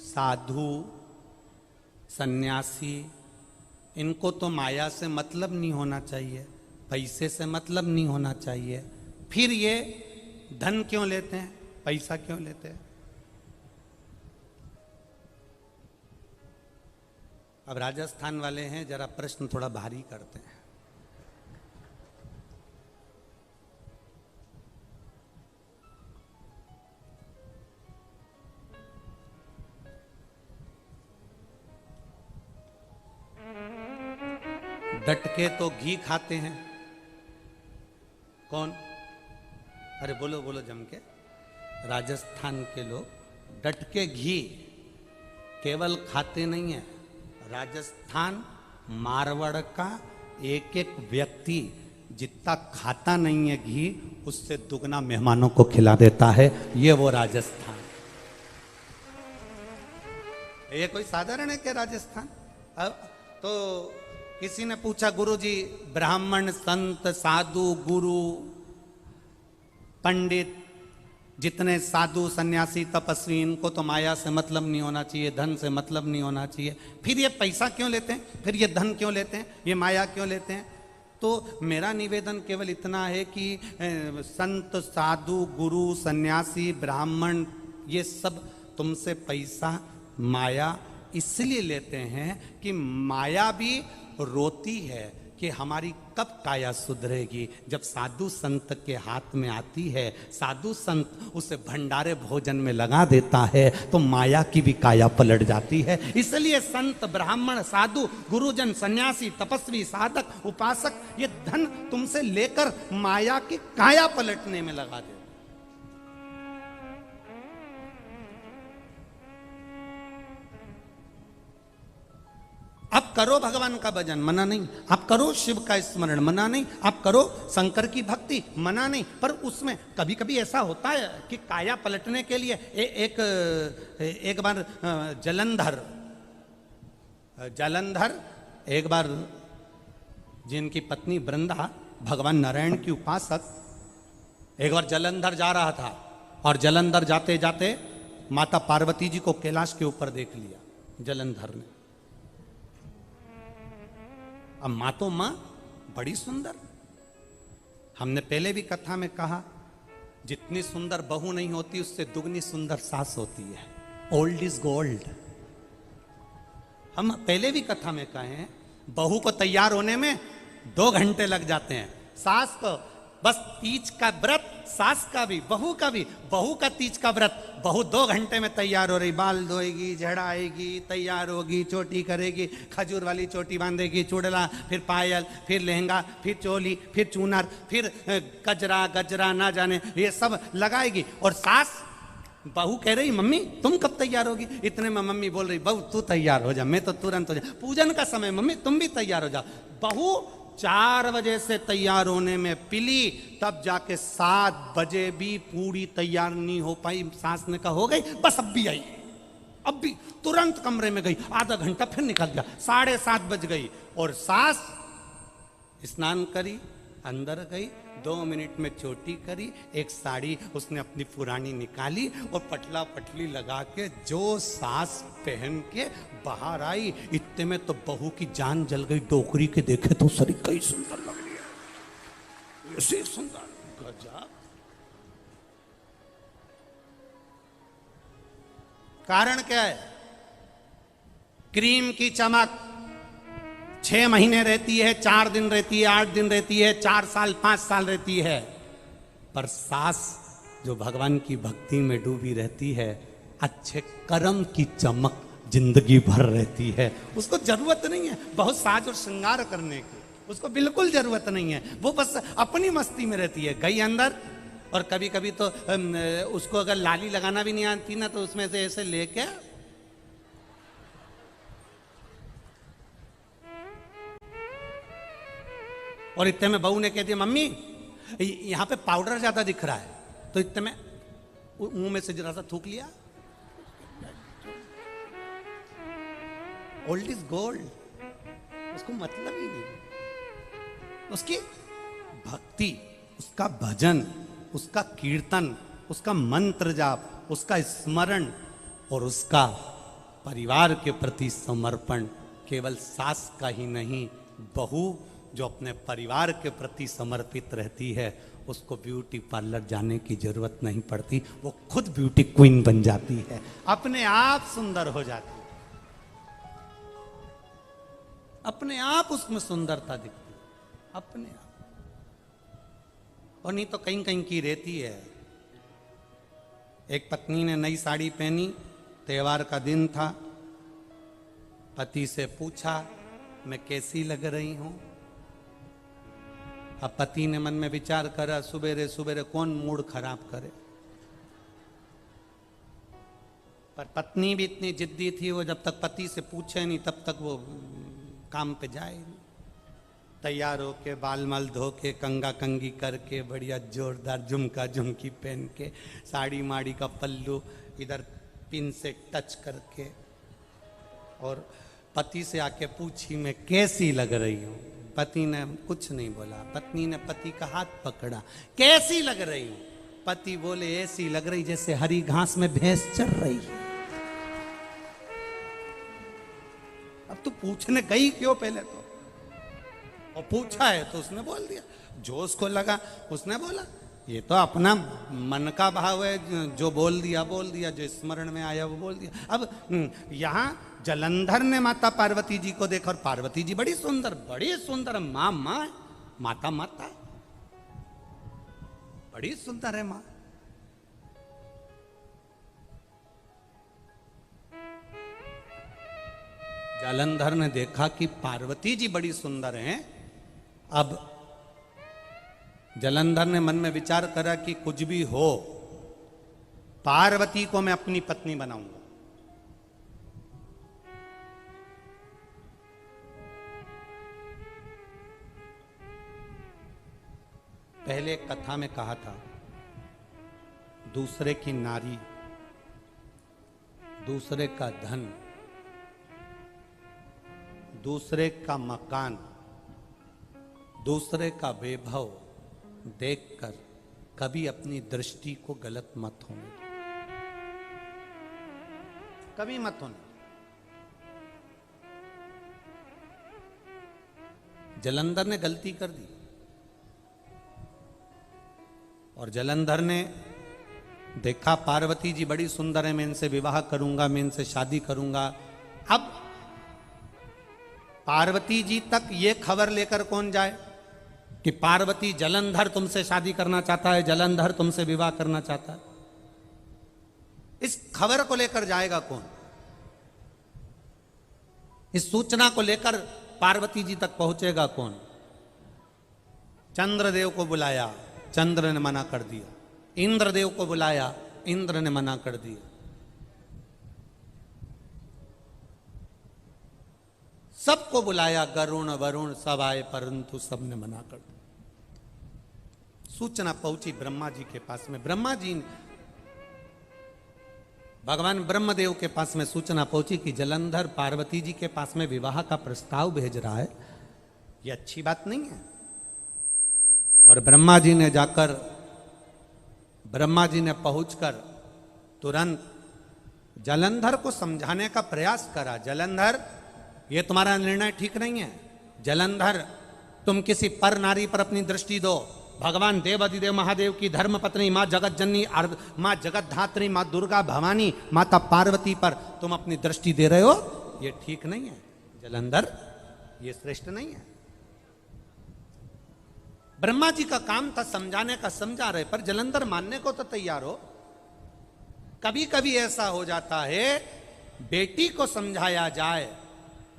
साधु, सन्यासी, इनको तो माया से मतलब नहीं होना चाहिए, पैसे से मतलब नहीं होना चाहिए। फिर ये धन क्यों लेते हैं, पैसा क्यों लेते हैं? अब राजस्थान वाले हैं, जरा प्रश्न थोड़ा भारी करते हैं। डट के तो घी खाते हैं। कौन? अरे बोलो बोलो जम के। राजस्थान के लोग डट के घी केवल खाते नहीं है, राजस्थान मारवाड़ का एक एक व्यक्ति जितना खाता नहीं है घी, उससे दुगना मेहमानों को खिला देता है। ये वो राजस्थान, ये कोई साधारण है क्या राजस्थान? अब तो किसी ने पूछा, गुरुजी ब्राह्मण संत साधु गुरु पंडित जितने साधु सन्यासी तपस्वी, इनको तो माया से मतलब नहीं होना चाहिए, धन से मतलब नहीं होना चाहिए, फिर ये पैसा क्यों लेते हैं, फिर ये धन क्यों लेते हैं, ये माया क्यों लेते हैं? तो मेरा निवेदन केवल इतना है कि संत साधु गुरु सन्यासी ब्राह्मण ये सब तुमसे पैसा माया इसलिए लेते हैं कि माया भी रोती है कि हमारी कब काया सुधरेगी। जब साधु संत के हाथ में आती है, साधु संत उसे भंडारे भोजन में लगा देता है, तो माया की भी काया पलट जाती है। इसलिए संत ब्राह्मण साधु गुरुजन सन्यासी तपस्वी साधक उपासक ये धन तुमसे लेकर माया की काया पलटने में लगा देते। आप करो भगवान का भजन, मना नहीं, आप करो शिव का स्मरण, मना नहीं, आप करो शंकर की भक्ति, मना नहीं, पर उसमें कभी कभी ऐसा होता है कि काया पलटने के लिए एक बार जलंधर एक बार जिनकी पत्नी वृंदा भगवान नारायण की उपासक एक बार जलंधर जा रहा था, और जलंधर जाते जाते माता पार्वती जी को कैलाश के ऊपर देख लिया जलंधर ने। अब माँ तो माँ बड़ी सुंदर, हमने पहले भी कथा में कहा, जितनी सुंदर बहू नहीं होती उससे दुगनी सुंदर सास होती है। Old is gold. हम पहले भी कथा में कहे हैं, बहू को तैयार होने में 2 घंटे लग जाते हैं, सास को बस तीज का व्रत, सास का भी बहू का भी, बहू का तीज का व्रत, बहू 2 घंटे में तैयार हो रही, बाल धोएगी, झड़ाएगी, तैयार होगी, चोटी करेगी, खजूर वाली चोटी बांधेगी, चूड़ला, फिर पायल, फिर लहंगा, फिर चोली, फिर चूनर, फिर गजरा गजरा ना जाने ये सब लगाएगी। और सास बहू कह रही, मम्मी तुम कब तैयार होगी? इतने में मम्मी बोल रही, बहू तू तैयार हो जा, मैं तो तुरंत हो जा। पूजन का समय, मम्मी तुम भी तैयार हो जा। बहू 4 बजे से तैयार होने में पिली, तब जाके 7 बजे भी पूरी तैयार नहीं हो पाई। सास ने कहा हो गई, बस अब भी आई, अब भी तुरंत कमरे में गई, आधा घंटा फिर निकल गया, 7:30 बज गई, और सास स्नान करी, अंदर गई, 2 मिनट में चोटी करी, एक साड़ी उसने अपनी पुरानी निकाली और पटला पटली लगा के जो सास पहन के बाहर आई, इतने में तो बहू की जान जल गई। डोकरी के देखे तो सरी कई सुंदर लग रही है, ऐसे सुंदर, गजब। कारण क्या है? क्रीम की चमक 6 महीने रहती है, 4 दिन रहती है, 8 दिन रहती है, 4 साल 5 साल रहती है, पर सास जो भगवान की भक्ति में डूबी रहती है, अच्छे कर्म की चमक जिंदगी भर रहती है। उसको जरूरत नहीं है बहुत साज और श्रृंगार करने की, उसको बिल्कुल जरूरत नहीं है, वो बस अपनी मस्ती में रहती है। गई अंदर, और कभी कभी तो उसको अगर लाली लगाना भी नहीं आती ना, तो उसमें से ऐसे लेके और इतने में बहू ने कह दिया, मम्मी यहां पे पाउडर ज्यादा दिख रहा है, तो इतने में मुंह में से जरा सा थूक लिया। ओल्ड इज गोल्ड, उसको मतलब ही नहीं। उसकी भक्ति, उसका भजन, उसका कीर्तन, उसका मंत्र जाप, उसका स्मरण और उसका परिवार के प्रति समर्पण केवल सास का ही नहीं, बहू जो अपने परिवार के प्रति समर्पित रहती है, उसको ब्यूटी पार्लर जाने की जरूरत नहीं पड़ती, वो खुद ब्यूटी क्वीन बन जाती है, अपने आप सुंदर हो जाती है, अपने आप उसमें सुंदरता दिखती है, अपने आप। और नहीं तो कहीं कहीं की रहती है। एक पत्नी ने नई साड़ी पहनी, त्योहार का दिन था, पति से पूछा मैं कैसी लग रही हूं। अब पति ने मन में विचार करा, सुबेरे सुबेरे कौन मूड खराब करे, पर पत्नी भी इतनी जिद्दी थी, वो जब तक पति से पूछे नहीं तब तक वो काम पे जाए नहीं। तैयार होके बाल मल धो के कंगा कंगी करके बढ़िया जोरदार झुमका झुमकी पहन के साड़ी माड़ी का पल्लू इधर पिन से टच करके, और पति से आके पूछी मैं कैसी लग रही हूँ। पति ने कुछ नहीं बोला, पत्नी ने पति का हाथ पकड़ा, कैसी लग रही हूँ। पति बोले ऐसी लग रही जैसे हरी घास में भैंस चल रही है। अब तू पूछने गई क्यों पहले तो, और पूछा है तो उसने बोल दिया, जो उसको लगा उसने बोला। ये तो अपना मन का भाव है, जो बोल दिया, जो स्मरण में आया वो बोल दिया। अब यहाँ जलंधर ने माता पार्वती जी को देखा, और पार्वती जी बड़ी सुंदर माँ माता बड़ी सुंदर है माँ। जलंधर ने देखा कि पार्वती जी बड़ी सुंदर हैं। अब जलंधर ने मन में विचार करा कि कुछ भी हो, पार्वती को मैं अपनी पत्नी बनाऊंगा। पहले एक कथा में कहा था, दूसरे की नारी, दूसरे का धन, दूसरे का मकान, दूसरे का वैभव देखकर कभी अपनी दृष्टि को गलत मत होने दो, कभी मत होने। जलंधर ने गलती कर दी, और जलंधर ने देखा पार्वती जी बड़ी सुंदर है, मैं इनसे विवाह करूंगा, मैं इनसे शादी करूंगा। अब पार्वती जी तक ये खबर लेकर कौन जाए कि पार्वती जलंधर तुमसे शादी करना चाहता है, जलंधर तुमसे विवाह करना चाहता है? इस खबर को लेकर जाएगा कौन? इस सूचना को लेकर पार्वती जी तक पहुंचेगा कौन? चंद्रदेव को बुलाया, चंद्र ने मना कर दिया। इंद्रदेव को बुलाया, इंद्र ने मना कर दिया। सबको बुलाया, गरुण वरुण सब आए, परंतु सबने मना कर दिया। सूचना पहुंची ब्रह्मा जी के पास में। ब्रह्मा जी, भगवान ब्रह्मदेव के पास में सूचना पहुंची कि जलंधर पार्वती जी के पास में विवाह का प्रस्ताव भेज रहा है, यह अच्छी बात नहीं है। और ब्रह्मा जी ने जाकर, ब्रह्मा जी ने पहुंचकर तुरंत जलंधर को समझाने का प्रयास करा। जलंधर, ये तुम्हारा निर्णय ठीक नहीं है। जलंधर, तुम किसी पर नारी पर अपनी दृष्टि दो। भगवान देवाधिदेव महादेव की धर्म पत्नी माँ जगत जननी, माँ जगत धात्री, माँ दुर्गा भवानी, माता पार्वती पर तुम अपनी दृष्टि दे रहे हो, ये ठीक नहीं है। जलंधर, ये श्रेष्ठ नहीं है। ब्रह्मा जी का काम था समझाने का, समझा रहे, पर जलंधर मानने को तो तैयार हो। कभी कभी ऐसा हो जाता है, बेटी को समझाया जाए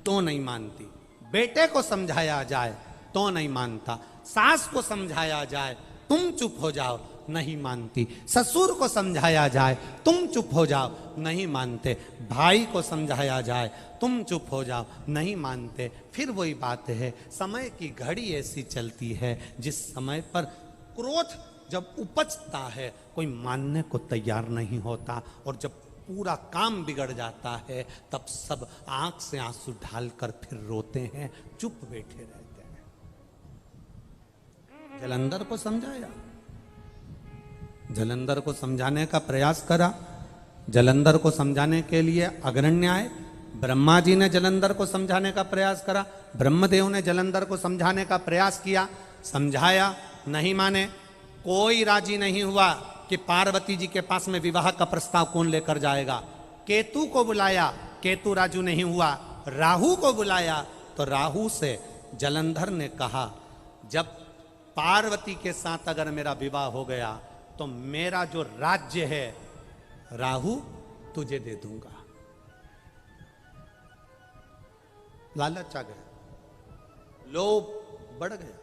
तो नहीं मानती, बेटे को समझाया जाए तो नहीं मानता, सास को समझाया जाए तुम चुप हो जाओ, नहीं मानती, ससुर को समझाया जाए तुम चुप हो जाओ, नहीं मानते, भाई को समझाया जाए तुम चुप हो जाओ, नहीं मानते। फिर वही बात है, समय की घड़ी ऐसी चलती है जिस समय पर क्रोध जब उपजता है कोई मानने को तैयार नहीं होता, और जब पूरा काम बिगड़ जाता है तब सब आंख से आंसू ढालकर फिर रोते हैं, चुप बैठे रहते हैं। जलंधर को समझाया, जलंधर को समझाने का प्रयास करा। जलंधर को समझाने के लिए अग्रण्य आए। ब्रह्मा जी ने जलंधर को समझाने का प्रयास करा, ब्रह्मदेव ने जलंधर को समझाने का प्रयास किया, समझाया, नहीं माने। कोई राजी नहीं हुआ कि पार्वती जी के पास में विवाह का प्रस्ताव कौन लेकर जाएगा। केतु को बुलाया, केतु राजू नहीं हुआ। राहु को बुलाया तो राहु से जलंधर ने कहा, जब पार्वती के साथ अगर मेरा विवाह हो गया तो मेरा जो राज्य है राहु तुझे दे दूंगा। लालच आ गया, लोभ बढ़ गया,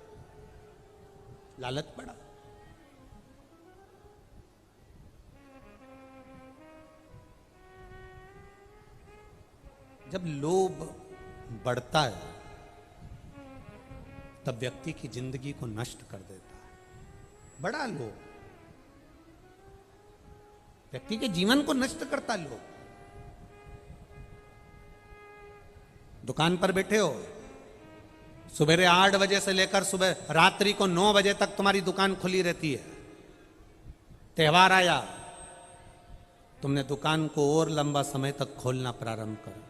लालच बढ़ा। जब लोभ बढ़ता है तब व्यक्ति की जिंदगी को नष्ट कर देता है। बड़ा लोभ व्यक्ति के जीवन को नष्ट करता। लोभ, दुकान पर बैठे हो, सुबह 8 बजे से लेकर सुबह रात्रि को 9 बजे तक तुम्हारी दुकान खुली रहती है। त्योहार आया, तुमने दुकान को और लंबा समय तक खोलना प्रारंभ करा।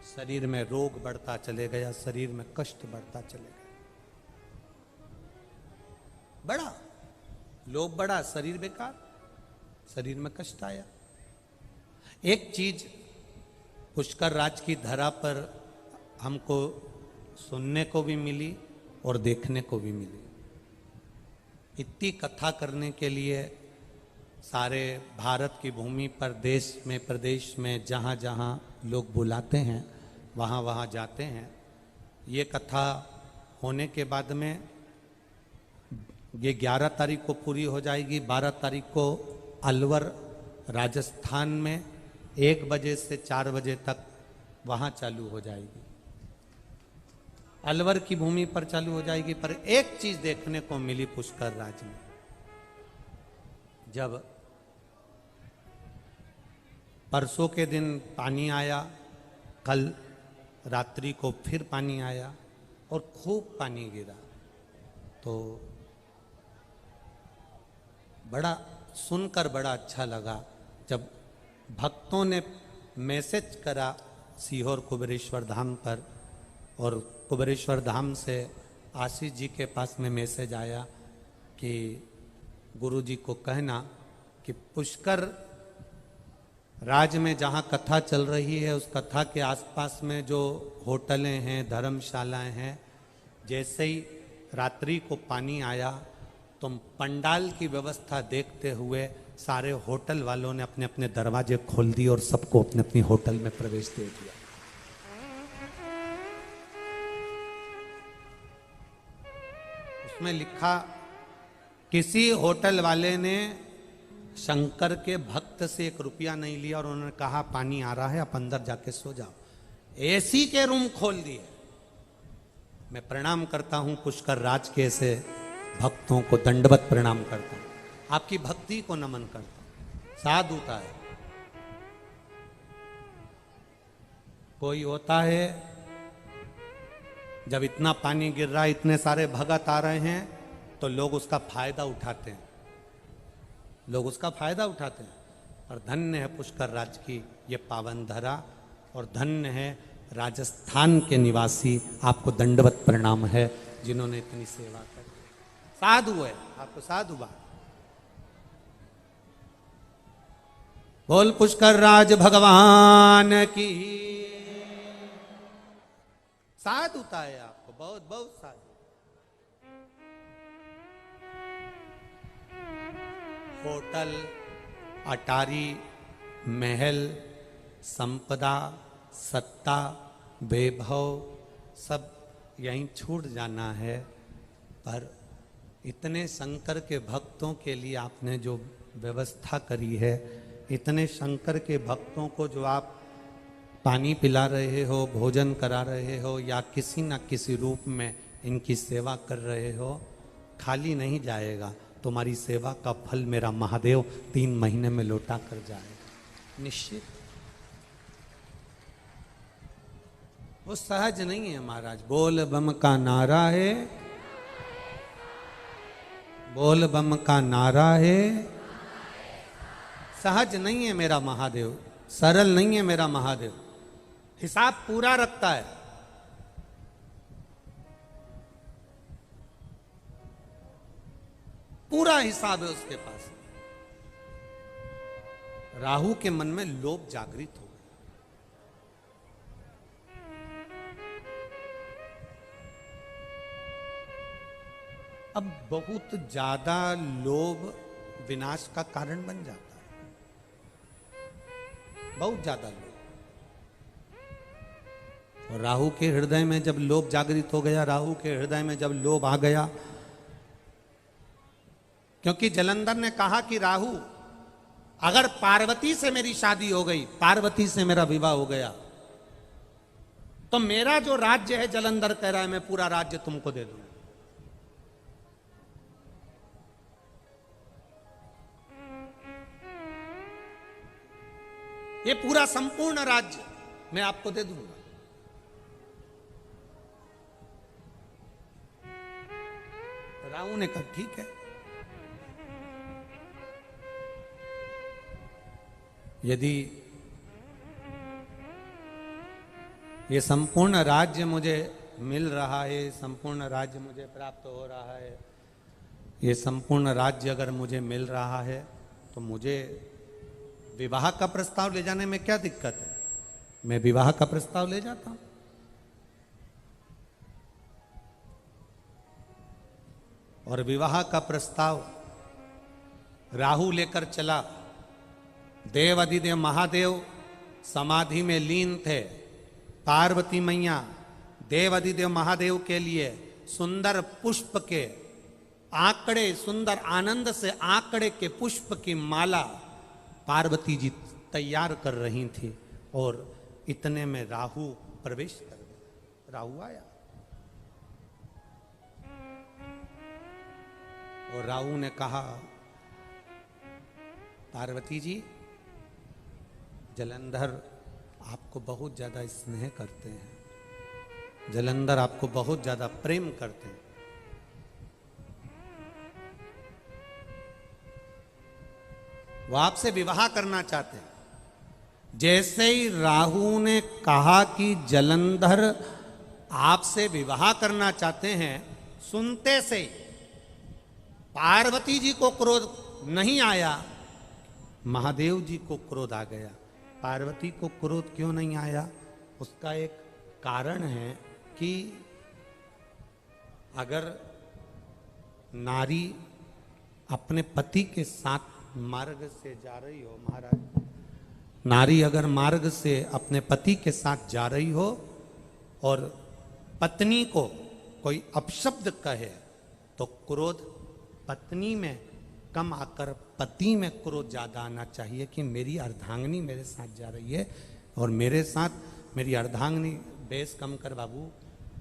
शरीर में रोग बढ़ता चले गया, शरीर में कष्ट बढ़ता चले गया। बड़ा लोभ बढ़ा, शरीर बेकार, शरीर में कष्ट आया। एक चीज पुष्कर राज की धरा पर हमको सुनने को भी मिली और देखने को भी मिली। इतनी कथा करने के लिए सारे भारत की भूमि पर, देश में, प्रदेश में जहाँ जहाँ लोग बुलाते हैं वहाँ वहाँ जाते हैं। ये कथा होने के बाद में ये 11 तारीख को पूरी हो जाएगी। 12 तारीख को अलवर राजस्थान में 1 बजे से 4 बजे तक वहाँ चालू हो जाएगी। अलवर की भूमि पर चालू हो जाएगी। पर एक चीज देखने को मिली पुष्कर राज में, जब परसों के दिन पानी आया, कल रात्रि को फिर पानी आया और खूब पानी गिरा, तो बड़ा सुनकर बड़ा अच्छा लगा। जब भक्तों ने मैसेज करा सीहोर कुबेरेश्वर धाम पर, और कुबेरेश्वर धाम से आशीष जी के पास में मैसेज आया कि गुरु जी को कहना कि पुष्कर राज में जहाँ कथा चल रही है उस कथा के आसपास में जो होटलें हैं, धर्मशालाएं हैं, जैसे ही रात्रि को पानी आया तो पंडाल की व्यवस्था देखते हुए सारे होटल वालों ने अपने अपने दरवाजे खोल दिए और सबको अपने अपनी होटल में प्रवेश दे दिया। उसमें लिखा, किसी होटल वाले ने शंकर के भक्त से 1 रुपया नहीं लिया और उन्होंने कहा पानी आ रहा है, आप अंदर जाके सो जाओ। एसी के रूम खोल दिए। मैं प्रणाम करता हूं पुष्कर राज के ऐसे भक्तों को, दंडवत प्रणाम करता हूं, आपकी भक्ति को नमन करता हूं। साधुता है। कोई होता है जब इतना पानी गिर रहा है, इतने सारे भगत आ रहे हैं, तो लोग उसका फायदा उठाते हैं, लोग उसका फायदा उठाते हैं। और धन्य है पुष्कर राज की ये पावन धरा, और धन्य है राजस्थान के निवासी, आपको दंडवत प्रणाम है जिन्होंने इतनी सेवा कर। साधु है, आपको साधु बात। बोल पुष्कर राज भगवान की। साधुता है आपको, बहुत बहुत साधु। होटल, अटारी, महल, संपदा, सत्ता, वैभव सब यहीं छूट जाना है। पर इतने शंकर के भक्तों के लिए आपने जो व्यवस्था करी है, इतने शंकर के भक्तों को जो आप पानी पिला रहे हो, भोजन करा रहे हो, या किसी न किसी रूप में इनकी सेवा कर रहे हो, खाली नहीं जाएगा। तुम्हारी सेवा का फल मेरा महादेव 3 महीने में लौटा कर जाएगा, निश्चित। वो सहज नहीं है महाराज। बोल बम का नारा है, बोल बम का नारा है। सहज नहीं है मेरा महादेव, सरल नहीं है मेरा महादेव, हिसाब पूरा रखता है। पूरा हिसाब है उसके पास। राहु के मन में लोभ जागृत हो गया। अब बहुत ज्यादा लोभ विनाश का कारण बन जाता है, बहुत ज्यादा लोभ। और राहु के हृदय में जब लोभ जागृत हो गया, राहु के हृदय में जब लोभ आ गया, क्योंकि जलंधर ने कहा कि राहु अगर पार्वती से मेरी शादी हो गई, पार्वती से मेरा विवाह हो गया, तो मेरा जो राज्य है, जलंधर कह रहा है, मैं पूरा राज्य तुमको दे दूंगा। ये पूरा संपूर्ण राज्य मैं आपको दे दूंगा। राहु ने कहा ठीक है, यदि ये संपूर्ण राज्य मुझे मिल रहा है, संपूर्ण राज्य मुझे प्राप्त हो रहा है, ये संपूर्ण राज्य अगर मुझे मिल रहा है, तो मुझे विवाह का प्रस्ताव ले जाने में क्या दिक्कत है? मैं विवाह का प्रस्ताव ले जाता हूं। और विवाह का प्रस्ताव राहु लेकर चला। देवाधिदेव महादेव समाधि में लीन थे। पार्वती मैया देवाधिदेव महादेव के लिए सुंदर पुष्प के आंकड़े, सुंदर आनंद से आंकड़े के पुष्प की माला पार्वती जी तैयार कर रही थी। और इतने में राहु प्रवेश कर गया। राहु आया और राहु ने कहा, पार्वती जी, जलंधर आपको बहुत ज्यादा स्नेह करते हैं, जलंधर आपको बहुत ज्यादा प्रेम करते हैं। वो आपसे विवाह करना चाहते हैं। जैसे ही राहु ने कहा कि जलंधर आपसे विवाह करना चाहते हैं, सुनते से पार्वती जी को क्रोध नहीं आया, महादेव जी को क्रोध आ गया। पार्वती को क्रोध क्यों नहीं आया? उसका एक कारण है कि अगर नारी अपने पति के साथ मार्ग से जा रही हो, महाराज, नारी अगर मार्ग से अपने पति के साथ जा रही हो और पत्नी को कोई अपशब्द कहे, तो क्रोध पत्नी में कम आकर पति में क्रोध ज्यादा आना चाहिए कि मेरी अर्धांगिनी मेरे साथ जा रही है और मेरे साथ मेरी अर्धांगिनी, बेस कम कर बाबू,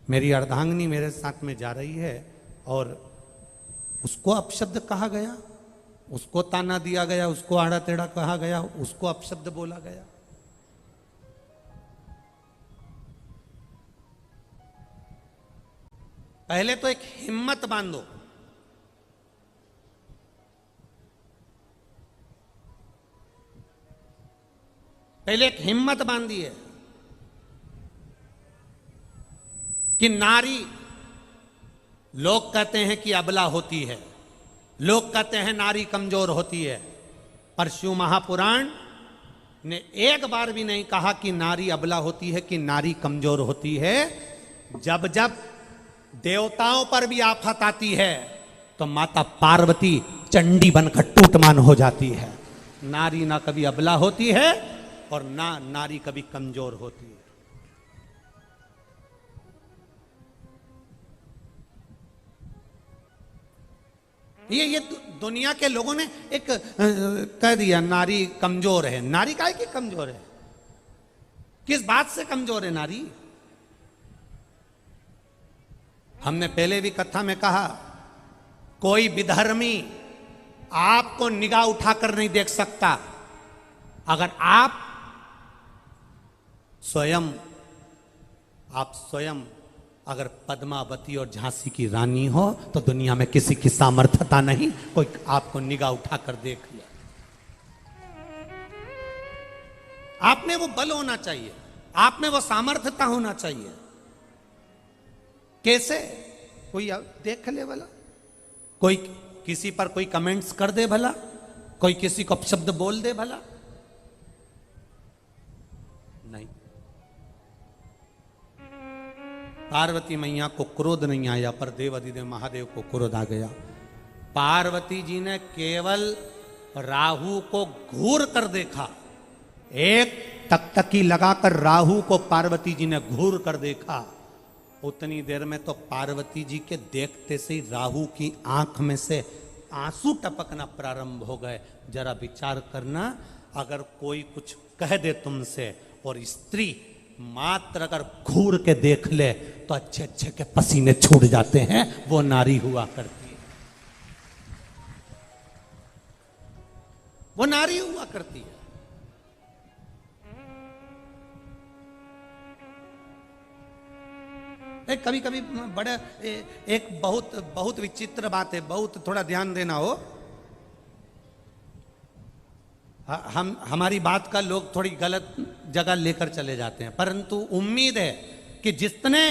मेरी अर्धांगिनी मेरे साथ में जा रही है और उसको अपशब्द कहा गया, उसको ताना दिया गया, उसको आड़ा टेढ़ा कहा गया, उसको अपशब्द बोला गया। पहले तो एक हिम्मत बांधो, पहले एक हिम्मत बांधी है कि नारी, लोग कहते हैं कि अबला होती है, लोग कहते हैं नारी कमजोर होती है, पर शिव महापुराण ने एक बार भी नहीं कहा कि नारी अबला होती है, कि नारी कमजोर होती है। जब जब देवताओं पर भी आफत आती है तो माता पार्वती चंडी बनकर टूटमान हो जाती है। नारी ना कभी अबला होती है और ना नारी कभी कमजोर होती है। ये दुनिया के लोगों ने एक कह दिया नारी कमजोर है। नारी काहे की कमजोर है? किस बात से कमजोर है नारी? हमने पहले भी कथा में कहा, कोई विधर्मी आपको निगाह उठाकर नहीं देख सकता। अगर आप स्वयं अगर पद्मावती और झांसी की रानी हो तो दुनिया में किसी की सामर्थ्यता नहीं, कोई आपको निगाह उठाकर देख लिया। आप में वो बल होना चाहिए, आप में वो सामर्थ्यता होना चाहिए। कैसे? कोई देख ले वाला, कोई किसी पर कोई कमेंट्स कर दे भला, कोई किसी को अपशब्द बोल दे भला? नहीं। पार्वती मैया को क्रोध नहीं आया, पर देव अधिदेव महादेव को क्रोध आ गया। पार्वती जी ने केवल राहु को घूर कर देखा, एक टकटकी लगाकर राहु को पार्वती जी ने घूर कर देखा। उतनी देर में तो पार्वती जी के देखते से ही राहु की आंख में से आंसू टपकना प्रारंभ हो गए। जरा विचार करना, अगर कोई कुछ कह दे तुमसे और स्त्री मात्र अगर घूर के देख ले तो अच्छे अच्छे के पसीने छूट जाते हैं। वो नारी हुआ करती है, वो नारी हुआ करती है। कभी कभी बड़े एक बहुत बहुत विचित्र बात है, बहुत थोड़ा ध्यान देना हो। हमारी बात का लोग थोड़ी गलत जगह लेकर चले जाते हैं, परंतु उम्मीद है कि जितने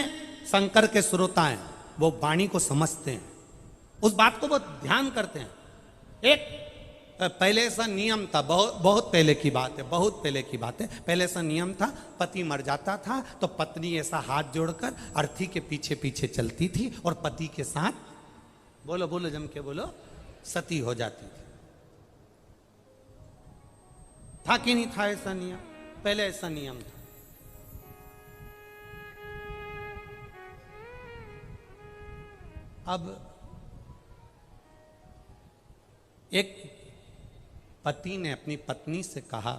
शंकर के श्रोता हैं वो वाणी को समझते हैं, उस बात को बहुत ध्यान करते हैं। एक पहले ऐसा नियम था, बहुत पहले की बात है, बहुत पहले की बात है। पहले ऐसा नियम था, पति मर जाता था तो पत्नी ऐसा हाथ जोड़कर अर्थी के पीछे पीछे चलती थी और पति के साथ, बोलो बोलो जम के बोलो, सती हो जाती थी। था कि नहीं था ऐसा नियम? पहले ऐसा नियम था। अब एक पति ने अपनी पत्नी से कहा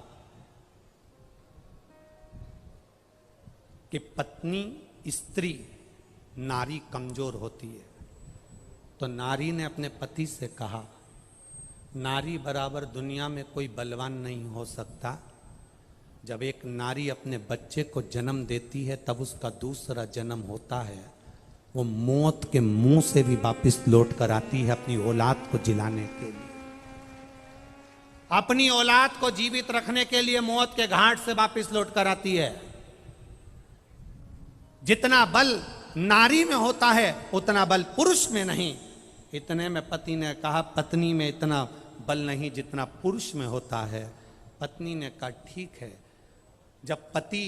कि पत्नी स्त्री नारी कमजोर होती है। तो नारी ने अपने पति से कहा, नारी बराबर दुनिया में कोई बलवान नहीं हो सकता। जब एक नारी अपने बच्चे को जन्म देती है तब उसका दूसरा जन्म होता है, वो मौत के मुंह से भी वापस लौट कर आती है अपनी औलाद को जिलाने के लिए, अपनी औलाद को जीवित रखने के लिए मौत के घाट से वापस लौट कर आती है। जितना बल नारी में होता है उतना बल पुरुष में नहीं। इतने में पति ने कहा, पत्नी में इतना बल नहीं जितना पुरुष में होता है। पत्नी ने कहा, ठीक है। जब पति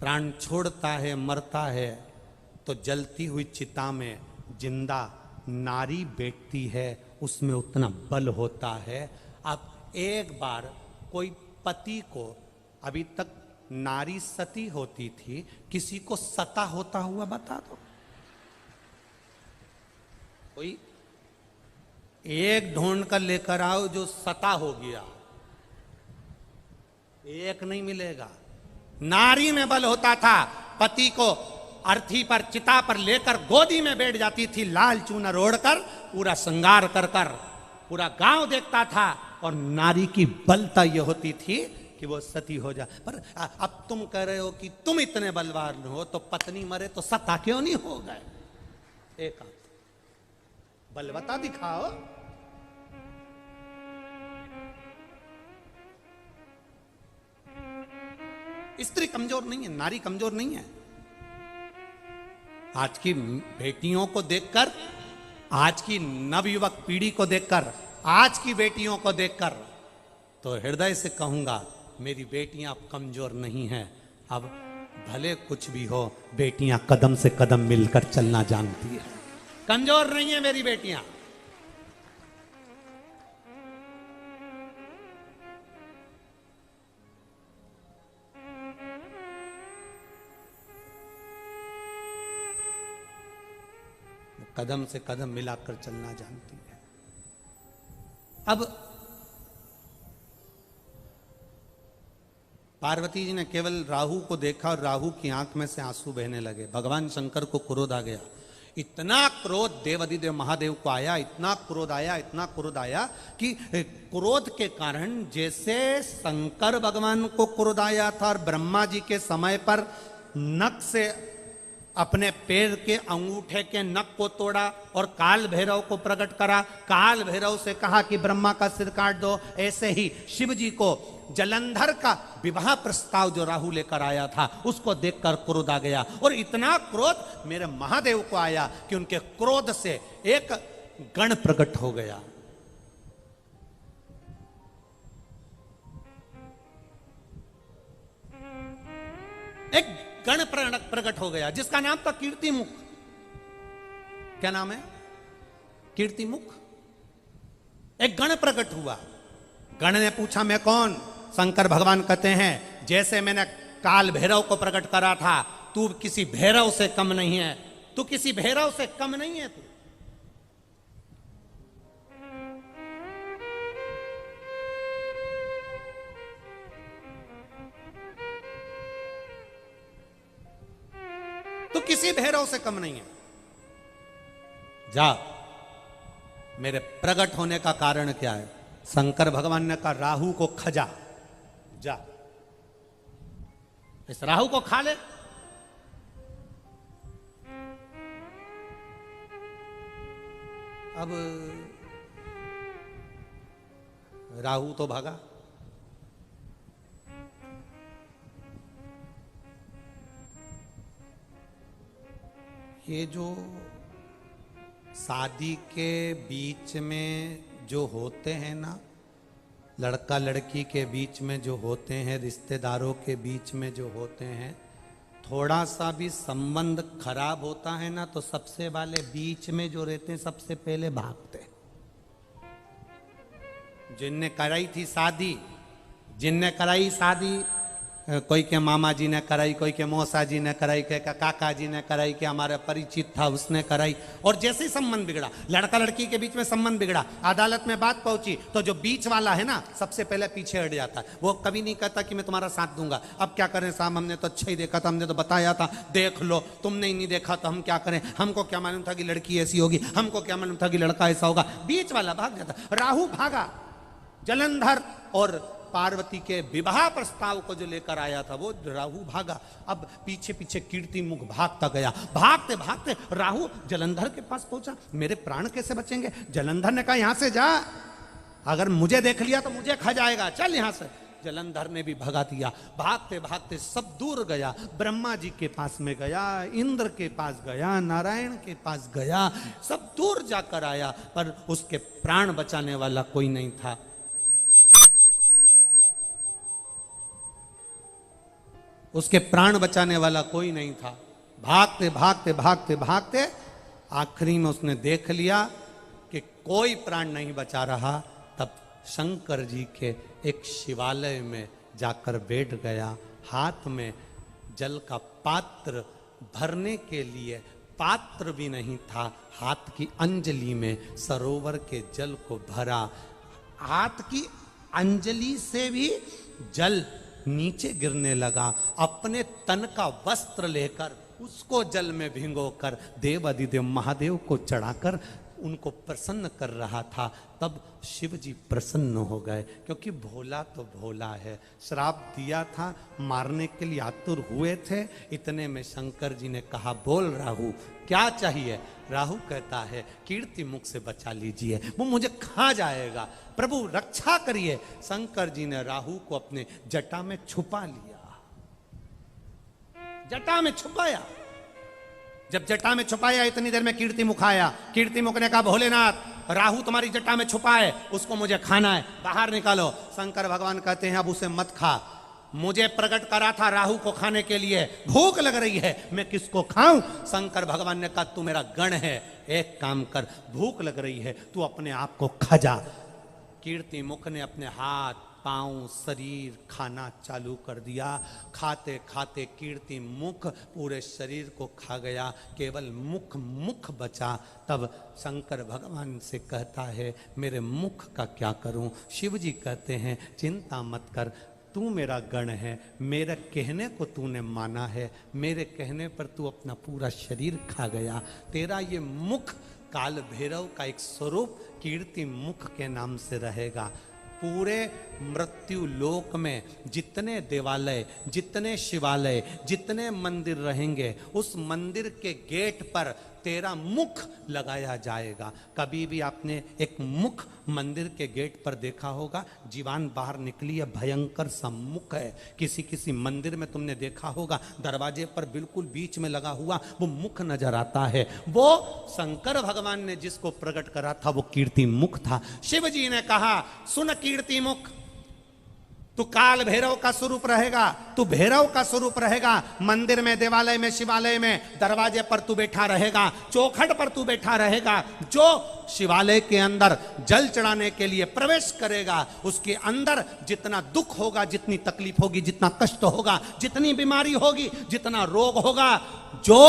प्राण छोड़ता है, मरता है, तो जलती हुई चिता में जिंदा नारी बैठती है, उसमें उतना बल होता है। अब एक बार कोई पति को, अभी तक नारी सती होती थी, किसी को सता होता हुआ बता दो। कोई एक ढूंढ कर लेकर आओ जो सता हो गया, एक नहीं मिलेगा। नारी में बल होता था। पति को अर्थी पर, चिता पर लेकर गोदी में बैठ जाती थी, लाल चूनर ओढ़कर, पूरा श्रृंगार कर कर पूरा गांव देखता था, और नारी की बलता यह होती थी कि वो सती हो जाए। पर अब तुम कह रहे हो कि तुम इतने बलवान हो, तो पत्नी मरे तो सता क्यों नहीं हो गए? एक बलवता दिखाओ। स्त्री कमजोर नहीं है, नारी कमजोर नहीं है। आज की बेटियों को देखकर, आज की नवयुवक पीढ़ी को देखकर, आज की बेटियों को देखकर तो हृदय से कहूंगा, मेरी बेटियां अब कमजोर नहीं हैं। अब भले कुछ भी हो, बेटियां कदम से कदम मिलकर चलना जानती है। कमजोर नहीं है मेरी बेटियां। कदम से कदम मिलाकर चलना जानती है। अब पार्वती जी ने केवल राहु को देखा और राहु की आंख में से आंसू बहने लगे। भगवान शंकर को क्रोध आ गया। इतना क्रोध देवाधिदेव महादेव को आया, इतना क्रोध आया, इतना क्रोध आया कि क्रोध के कारण जैसे शंकर भगवान को क्रोध आया था और ब्रह्मा जी के समय पर नख से अपने पैर के अंगूठे के नख को तोड़ा और काल भैरव को प्रकट करा, काल भैरव से कहा कि ब्रह्मा का सिर काट दो, ऐसे ही शिव जी को जलंधर का विवाह प्रस्ताव जो राहु लेकर आया था उसको देखकर क्रोध आ गया। और इतना क्रोध मेरे महादेव को आया कि उनके क्रोध से एक गण प्रकट हो गया। एक गण प्रकट हो गया जिसका नाम था कीर्तिमुख। क्या नाम है? कीर्तिमुख। एक गण प्रकट हुआ। गण ने पूछा मैं कौन? शंकर भगवान कहते हैं जैसे मैंने काल भैरव को प्रकट करा था, तू किसी भैरव से कम नहीं है, तू किसी भैरव से कम नहीं है। तू किसी भैरव से कम नहीं है। जा, मेरे प्रकट होने का कारण क्या है? शंकर भगवान ने कहा राहु को खजा, जा इस राहु को खा ले। अब राहु तो भागा। ये जो शादी के बीच में जो होते हैं ना, लड़का लड़की के बीच में जो होते हैं, रिश्तेदारों के बीच में जो होते हैं, थोड़ा सा भी संबंध खराब होता है ना तो सबसे वाले बीच में जो रहते हैं सबसे पहले भागते। जिनने कराई थी शादी, जिनने कराई शादी, कोई के मामा जी ने कराई, कोई के मौसा जी ने कराई, कोई के काका जी ने कराई, कि हमारा परिचित था उसने कराई, और जैसे ही संबंध बिगड़ा, लड़का लड़की के बीच में संबंध बिगड़ा, अदालत में बात पहुंची तो जो बीच वाला है ना सबसे पहले पीछे हट जाता है। वो कभी नहीं कहता कि मैं तुम्हारा साथ दूंगा। अब क्या करें साहब, हमने तो अच्छा ही देखा था, हमने तो बताया था, देख लो, तुमने ही नहीं देखा तो हम क्या करें? हमको क्या मालूम था कि लड़की ऐसी होगी, हमको क्या मालूम था कि लड़का ऐसा होगा। बीच वाला भाग जाता। राहु भागा। जलंधर और पार्वती के विवाह प्रस्ताव को जो लेकर आया था वो राहु भागा। अब पीछे पीछे कीर्तिमुख भागता गया। भागते भागते राहु जलंधर के पास पहुंचा। मेरे प्राण कैसे बचेंगे? जलंधर ने कहा यहां से जा, अगर मुझे देख लिया तो मुझे खा जाएगा, चल यहां से। जलंधर ने भी भगा दिया। भागते भागते सब दूर गया। ब्रह्मा जी के पास में गया, इंद्र के पास गया, नारायण के पास गया, सब दूर जाकर आया, पर उसके प्राण बचाने वाला कोई नहीं था। उसके प्राण बचाने वाला कोई नहीं था। भागते भागते भागते भागते आखिरी में उसने देख लिया कि कोई प्राण नहीं बचा रहा। तब शंकर जी के एक शिवालय में जाकर बैठ गया। हाथ में जल का पात्र भरने के लिए पात्र भी नहीं था, हाथ की अंजलि में सरोवर के जल को भरा। हाथ की अंजलि से भी जल नीचे गिरने लगा। अपने तन का वस्त्र लेकर उसको जल में भिगोकर देव अधिदेव महादेव को चढ़ाकर उनको प्रसन्न कर रहा था। तब शिव जी प्रसन्न हो गए, क्योंकि भोला तो भोला है। श्राप दिया था, मारने के लिए आतुर हुए थे। इतने में शंकर जी ने कहा बोल राहु क्या चाहिए? राहु कहता है कीर्तिमुख से बचा लीजिए, वो मुझे खा जाएगा, प्रभु रक्षा करिए। शंकर जी ने राहु को अपने जटा में छुपा लिया। जटा में छुपाया। जब जटा में छुपाया इतनी देर में कीर्तिमुख आया। कीर्तिमुख ने कहा भोलेनाथ राहु तुम्हारी जटा में छुपा है, उसको मुझे खाना है, बाहर निकालो। शंकर भगवान कहते हैं अब उसे मत खा, मुझे प्रकट करा था राहु को खाने के लिए, भूख लग रही है, मैं किसको खाऊं? शंकर भगवान ने कहा तू मेरा गण है, एक काम कर, भूख लग रही है तू अपने आप को खा जा। कीर्तिमुख ने अपने हाथ पांव शरीर खाना चालू कर दिया। खाते खाते कीर्तिमुख पूरे शरीर को खा गया, केवल मुख बचा। तब शंकर भगवान से कहता है मेरे मुख का क्या करूं? शिव जी कहते हैं चिंता मत कर, तू मेरा गण है, मेरे कहने को तूने माना है, मेरे कहने पर तू अपना पूरा शरीर खा गया। तेरा ये मुख काल भैरव का एक स्वरूप कीर्ति मुख के नाम से रहेगा। पूरे मृत्यु लोक में जितने देवालय, जितने शिवालय, जितने मंदिर रहेंगे, उस मंदिर के गेट पर तेरा मुख लगाया जाएगा। कभी भी आपने एक मुख मंदिर के गेट पर देखा होगा, जीवान बाहर निकली है, भयंकर सम्मुख है। किसी किसी मंदिर में तुमने देखा होगा, दरवाजे पर बिल्कुल बीच में लगा हुआ वो मुख नजर आता है। वो शंकर भगवान ने जिसको प्रकट करा था वो कीर्ति मुख था। शिव जी ने कहा, सुन कीर्ति मुख, तू काल भैरव का स्वरूप रहेगा, तू भैरव का स्वरूप रहेगा। मंदिर में, देवालय में, शिवालय में दरवाजे पर तू बैठा रहेगा, चौखट पर तू बैठा रहेगा। जो शिवालय के अंदर जल चढ़ाने के लिए प्रवेश करेगा, उसके अंदर जितना दुख होगा, जितनी तकलीफ होगी, जितना कष्ट होगा, जितनी बीमारी होगी, जितना रोग होगा, जो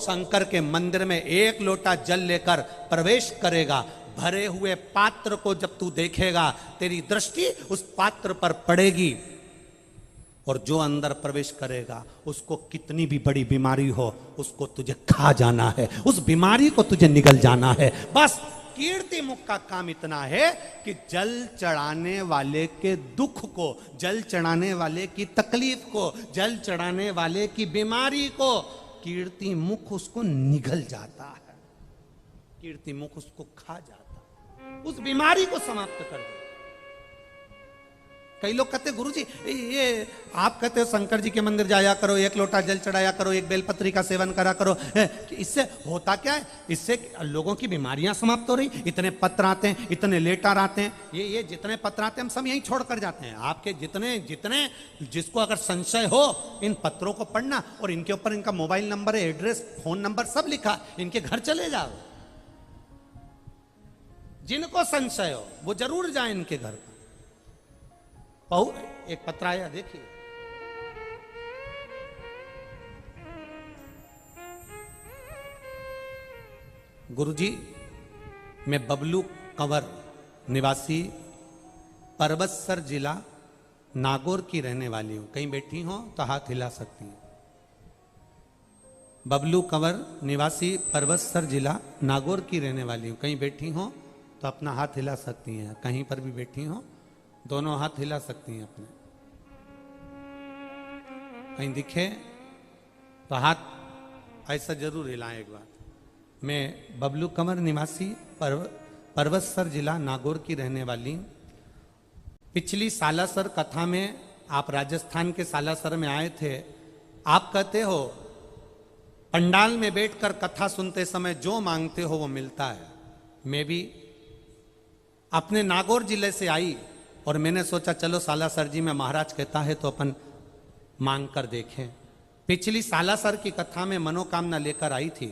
शंकर के मंदिर में एक लोटा जल लेकर प्रवेश करेगा, भरे हुए पात्र को जब तू देखेगा, तेरी दृष्टि उस पात्र पर पड़ेगी, और जो अंदर प्रवेश करेगा उसको कितनी भी बड़ी बीमारी हो, उसको तुझे खा जाना है, उस बीमारी को तुझे निगल जाना है। बस कीर्ति मुख का काम इतना है कि जल चढ़ाने वाले के दुख को, जल चढ़ाने वाले की तकलीफ को, जल चढ़ाने वाले की बीमारी को कीर्ति मुख उसको निगल जाता है, कीर्ति मुख उसको खा जाता है, उस बीमारी को समाप्त कर दे। कई लोग कहते गुरुजी, ये आप कहते हो शंकर जी के मंदिर जाया करो, एक लोटा जल चढ़ाया करो, एक बेलपत्री का सेवन करा करो, इससे होता क्या है? इससे लोगों की बीमारियां समाप्त हो रही। इतने पत्र आते हैं, इतने लेटर आते हैं, ये जितने पत्र आते हैं हम सब यहीं छोड़ कर जाते हैं। आपके जितने जितने जिसको अगर संशय हो, इन पत्रों को पढ़ना, और इनके ऊपर इनका mobile number, address, phone number सब लिखा, इनके घर चले जाओ। जिनको संशय हो वो जरूर जाए इनके घर पर। एक पत्र आया, देखिए। गुरुजी, मैं बबलू कंवर निवासी परबतसर जिला नागौर की रहने वाली हूं। कहीं बैठी हो तो हाथ हिला सकती हैं। बबलू कंवर निवासी परबतसर जिला नागौर की रहने वाली हूं। कहीं बैठी हो तो अपना हाथ हिला सकती हैं। कहीं पर भी बैठी हो दोनों हाथ हिला सकती हैं अपने। कहीं दिखे तो हाथ ऐसा जरूर हिलाएं एक बार। मैं बबलू कंवर निवासी परबतसर जिला नागौर की रहने वाली। पिछली सालासर कथा में आप राजस्थान के सालासर में आए थे। आप कहते हो पंडाल में बैठकर कथा सुनते समय जो मांगते हो वो मिलता है। मैं भी अपने नागौर जिले से आई और मैंने सोचा चलो सालासर जी में महाराज कहता है तो अपन मांग कर देखें। पिछली सालासर की कथा में मनोकामना लेकर आई थी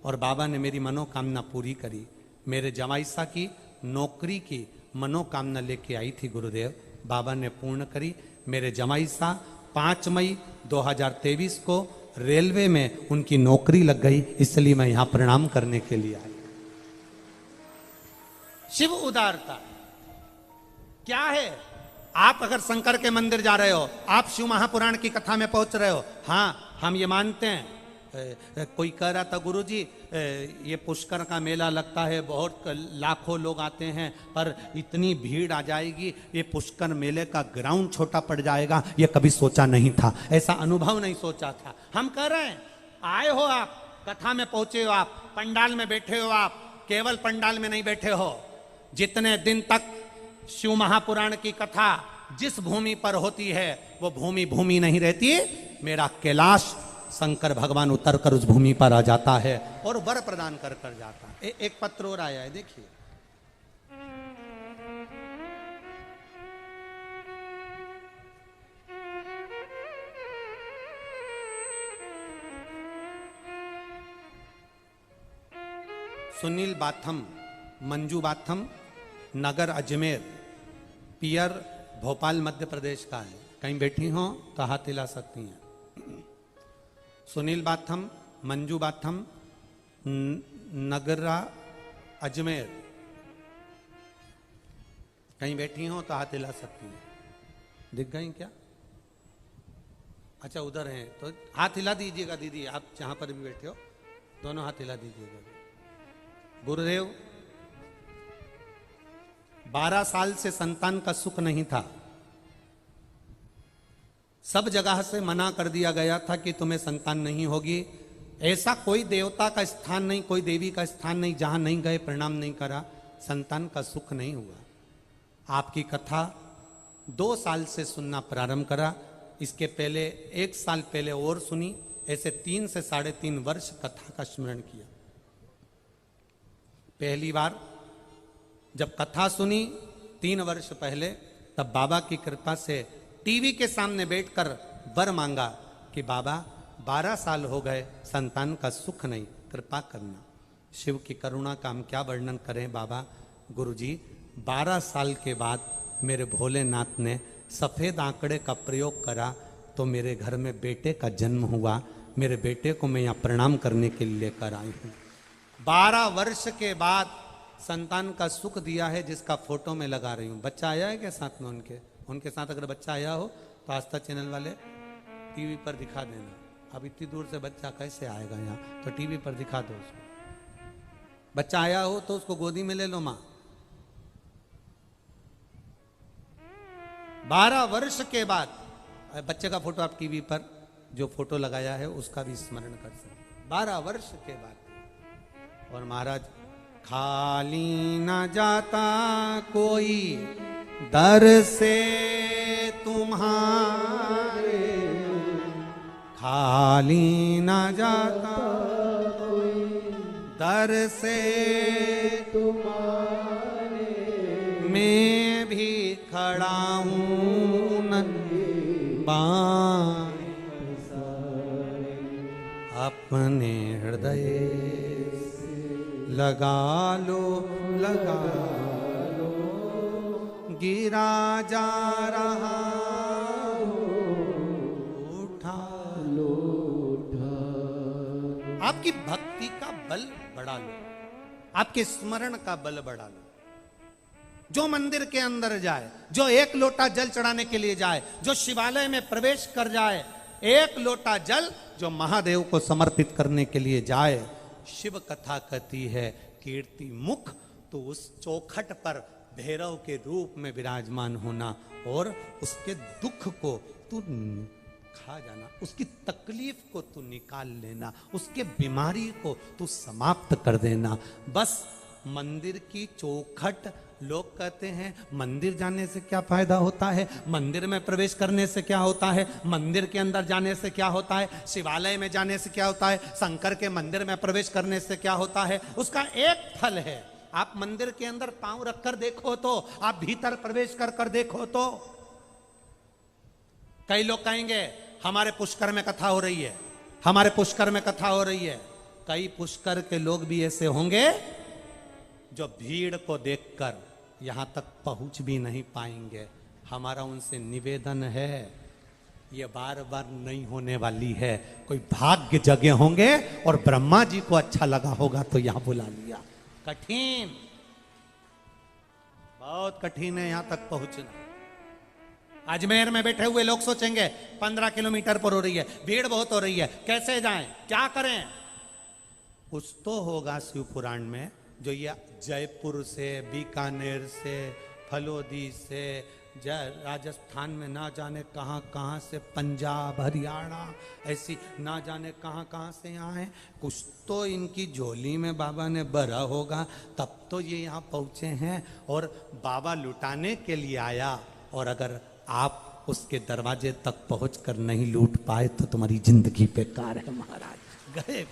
और बाबा ने मेरी मनोकामना पूरी करी। मेरे जवाईसा की नौकरी की मनोकामना लेके आई थी गुरुदेव, बाबा ने पूर्ण करी। मेरे जवाईसा 5 मई 2023 को रेलवे में उनकी नौकरी लग गई, इसलिए मैं यहां प्रणाम करने के लिए आई। शिव उदारता क्या है? आप अगर शंकर के मंदिर जा रहे हो, आप शिव महापुराण की कथा में पहुंच रहे हो, हाँ हम ये मानते हैं। कोई कह रहा था गुरुजी ये पुष्कर का मेला लगता है, बहुत लाखों लोग आते हैं, पर इतनी भीड़ आ जाएगी, ये पुष्कर मेले का ग्राउंड छोटा पड़ जाएगा, ये कभी सोचा नहीं था, ऐसा अनुभव नहीं सोचा था। हम कह रहे हैं आए हो आप, कथा में पहुंचे हो आप, पंडाल में बैठे हो आप, केवल पंडाल में नहीं बैठे हो। जितने दिन तक शिव महापुराण की कथा जिस भूमि पर होती है वो भूमि भूमि नहीं रहती। मेरा कैलाश शंकर भगवान उतर कर उस भूमि पर आ जाता है और वर प्रदान कर कर जाता है। एक पत्र और आया है, देखिए। सुनील बाथम, मंजू बाथम, नगर अजमेर, पियर भोपाल मध्य प्रदेश का है। कहीं बैठी हो तो हाथ हिला सकती हैं। सुनील बाथम, मंजू बाथम, नगरा अजमेर, कहीं बैठी हो तो हाथ हिला सकती हैं। दिख गई क्या? अच्छा उधर हैं तो हाथ हिला दीजिएगा दीदी, आप जहां पर भी बैठे हो दोनों हाथ हिला दीजिएगा। गुरुदेव 12 साल से संतान का सुख नहीं था। सब जगह से मना कर दिया गया था कि तुम्हें संतान नहीं होगी। ऐसा कोई देवता का स्थान नहीं, कोई देवी का स्थान नहीं जहां नहीं गए, प्रणाम नहीं करा। संतान का सुख नहीं हुआ। आपकी कथा 2 साल से सुनना प्रारंभ करा, इसके पहले 1 साल पहले और सुनी, ऐसे 3 से 3.5 वर्ष कथा का स्मरण किया। पहली बार जब कथा सुनी 3 वर्ष पहले, तब बाबा की कृपा से टीवी के सामने बैठकर वर मांगा कि बाबा 12 साल हो गए, संतान का सुख नहीं, कृपा करना। शिव की करुणा का हम क्या वर्णन करें बाबा। गुरुजी 12 साल के बाद मेरे भोलेनाथ ने सफ़ेद आंकड़े का प्रयोग करा तो मेरे घर में बेटे का जन्म हुआ। मेरे बेटे को मैं यहाँ प्रणाम करने के लिए लेकर आई हूँ। 12 वर्ष के बाद संतान का सुख दिया है, जिसका फोटो में लगा रही हूँ। बच्चा आया है क्या साथ में उनके साथ? अगर बच्चा आया हो तो आस्था चैनल वाले टीवी पर दिखा देना। अब इतनी दूर से बच्चा कैसे आएगा यहाँ, तो टीवी पर दिखा दो उसको। बच्चा आया हो तो उसको गोदी में ले लो माँ। 12 वर्ष के बाद बच्चे का फोटो आप टीवी पर जो फोटो लगाया है उसका भी स्मरण कर सकते। 12 वर्ष के बाद। और महाराज खाली ना जाता कोई दर से तुम्हारे, खाली ना जाता कोई दर से तुम्हारे, मैं भी खड़ा हूँ नंदी बाँ अपने हृदय लगा लो, लगा लो, गिरा जा रहा उठा लो, उठा। आपकी भक्ति का बल बढ़ा लो, आपके स्मरण का बल बढ़ा लो। जो मंदिर के अंदर जाए, जो 1 लोटा जल चढ़ाने के लिए जाए, जो शिवालय में प्रवेश कर जाए, 1 लोटा जल जो महादेव को समर्पित करने के लिए जाए, शिव कथा कहती है कीर्ति मुख, तो उस चौखट पर भैरव के रूप में विराजमान होना और उसके दुख को तू खा जाना, उसकी तकलीफ को तू निकाल लेना, उसके बीमारी को तू समाप्त कर देना। बस मंदिर की चौखट, लोग कहते हैं मंदिर जाने से क्या फायदा होता है, मंदिर में प्रवेश करने से क्या होता है, मंदिर के अंदर जाने से क्या होता है, शिवालय में जाने से क्या होता है, शंकर के मंदिर में प्रवेश करने से क्या होता है। उसका एक फल है, आप मंदिर के अंदर पांव रखकर देखो तो, आप भीतर प्रवेश कर कर देखो तो। कई लोग कहेंगे हमारे पुष्कर में कथा हो रही है, हमारे पुष्कर में कथा हो रही है। कई पुष्कर के लोग भी ऐसे होंगे जो भीड़ को देखकर यहां तक पहुंच भी नहीं पाएंगे। हमारा उनसे निवेदन है, ये बार बार नहीं होने वाली है। कोई भाग्य जगे होंगे और ब्रह्मा जी को अच्छा लगा होगा तो यहां बुला लिया। कठिन, बहुत कठिन है यहां तक पहुंचना। अजमेर में बैठे हुए लोग सोचेंगे 15 किलोमीटर पर हो रही है, भीड़ बहुत हो रही है, कैसे जाएं, क्या करें। कुछ तो होगा शिव पुराण में जो ये जयपुर से, बीकानेर से, फलोदी से, राजस्थान में ना जाने कहाँ कहाँ से, पंजाब, हरियाणा, ऐसी ना जाने कहाँ कहाँ से यहाँ है। कुछ तो इनकी झोली में बाबा ने भरा होगा, तब तो ये यहाँ पहुँचे हैं। और बाबा लुटाने के लिए आया, और अगर आप उसके दरवाजे तक पहुँचकर नहीं लूट पाए तो तुम्हारी जिंदगी बेकार है महाराज। गए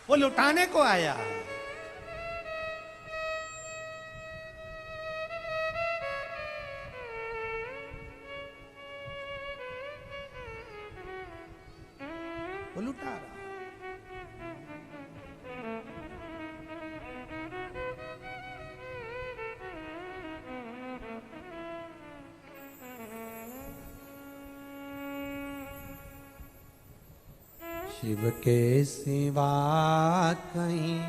वो लुटाने को आया। वो लुटा रहा। शिव के सिवा कहीं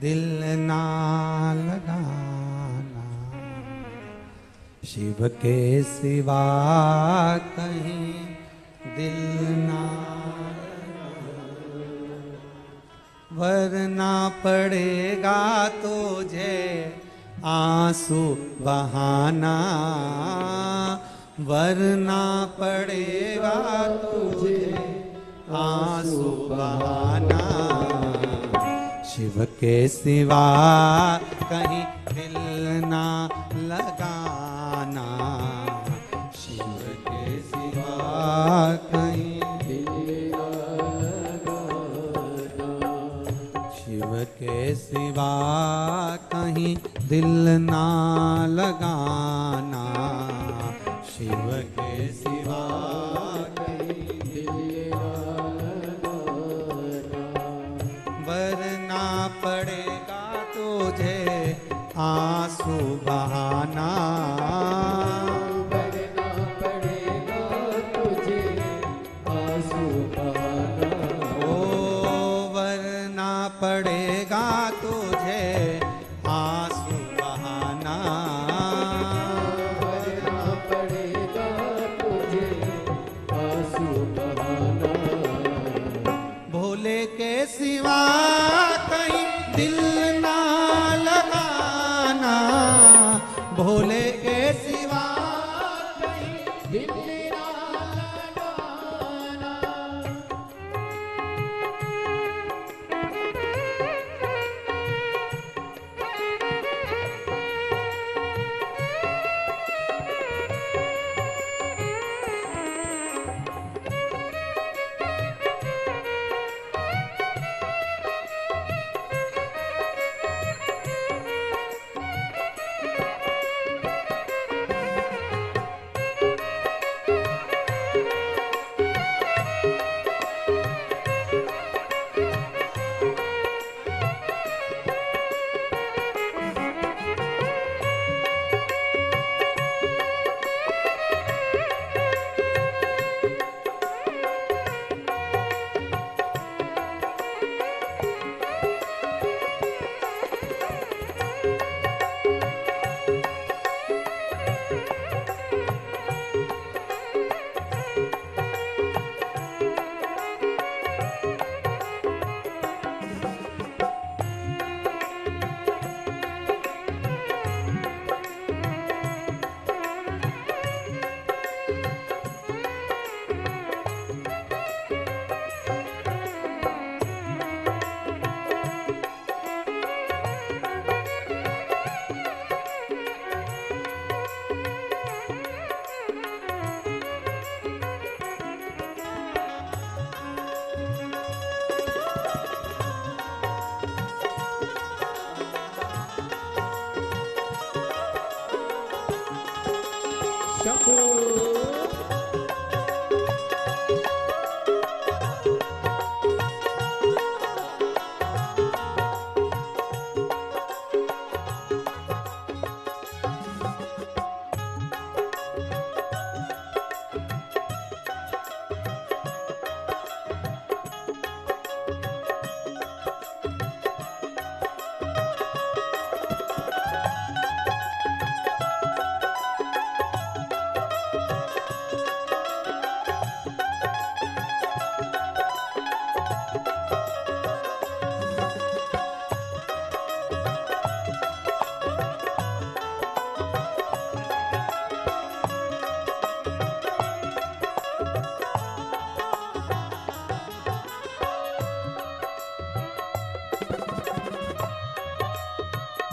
दिल ना लगाना, शिव के सिवा कहीं दिल ना, वरना पड़ेगा तुझे आंसू बहाना, वरना पड़ेगा तुझे आंसू बहाना। शिव के सिवा कहीं दिल ना लगाना, शिव के सिवा कहीं दिल ना लगाना, शिव के सिवा कहीं दिल ना लगाना, शिव के सिवा कहीं दिल ना लगाना, वरना पड़ेगा तुझे आंसू बहाना, वरना पड़ेगा तुझे आंसू बहाना, ओ वरना पड़ेगा तुझे आंसू बहाना, वरना पड़ेगा तुझे आंसू बहाना, भोले के सिवा कहीं दिल ना लगाना, भोले के सिवा कहीं दिल ना लगाना।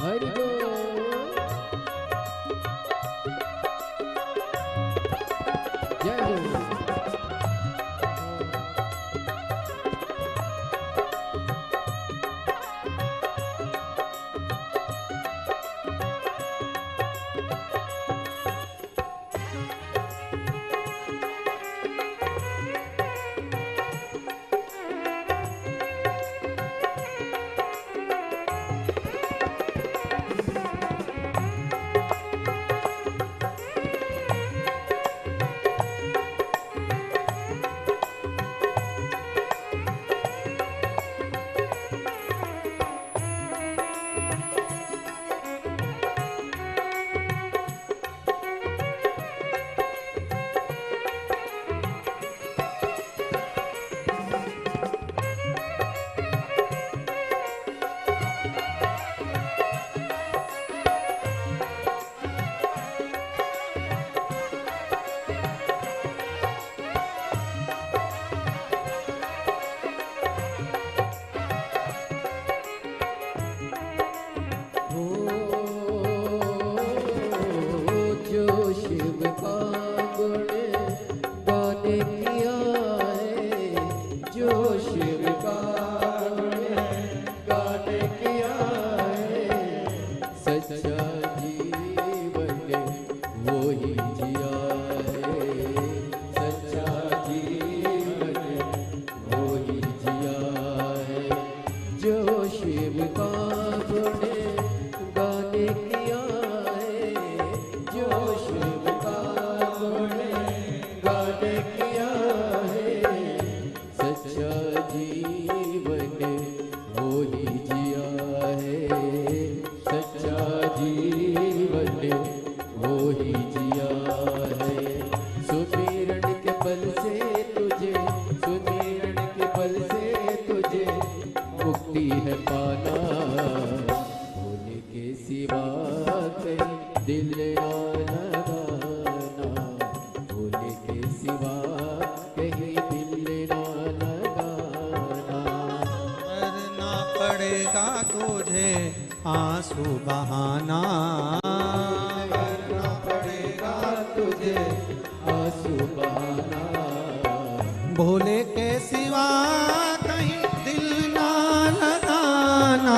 हरि बोल जय हो। शिव का गुणगान किया है, सच्चा जीवन वो ही जिया है, सच्चा जीवन वो ही जिया है। जो शिव का गुणगान किया है, जो शिव का गुणगान किया है, सच्चा जीवन वो ही जिया है, सच्चा जीवन वो ही जिया है। सुमिरन के बल से तुझे, सुमिरन के बल से तुझे मुक्ति है पाना, भोले के सिवा कहीं दिल ना लगाना, भोले के सिवा कहीं दिल ना लगाना। करना पड़ेगा तुझे आंसू बहाना, करना पड़ेगा तुझे आंसू बहाना, भोले के सिवा कहीं दिल ना लगाना,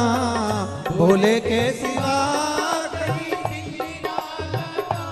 भोले के सिवा कहीं दिल ना लगाना।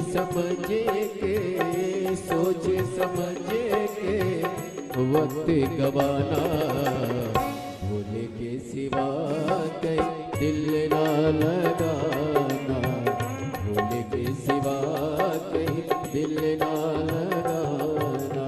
समझ के, सोच समझ के वक्त गवाना, भोले के सिवा कहीं दिल ना लगाना, भोले के सिवा कहीं दिल ना लगाना।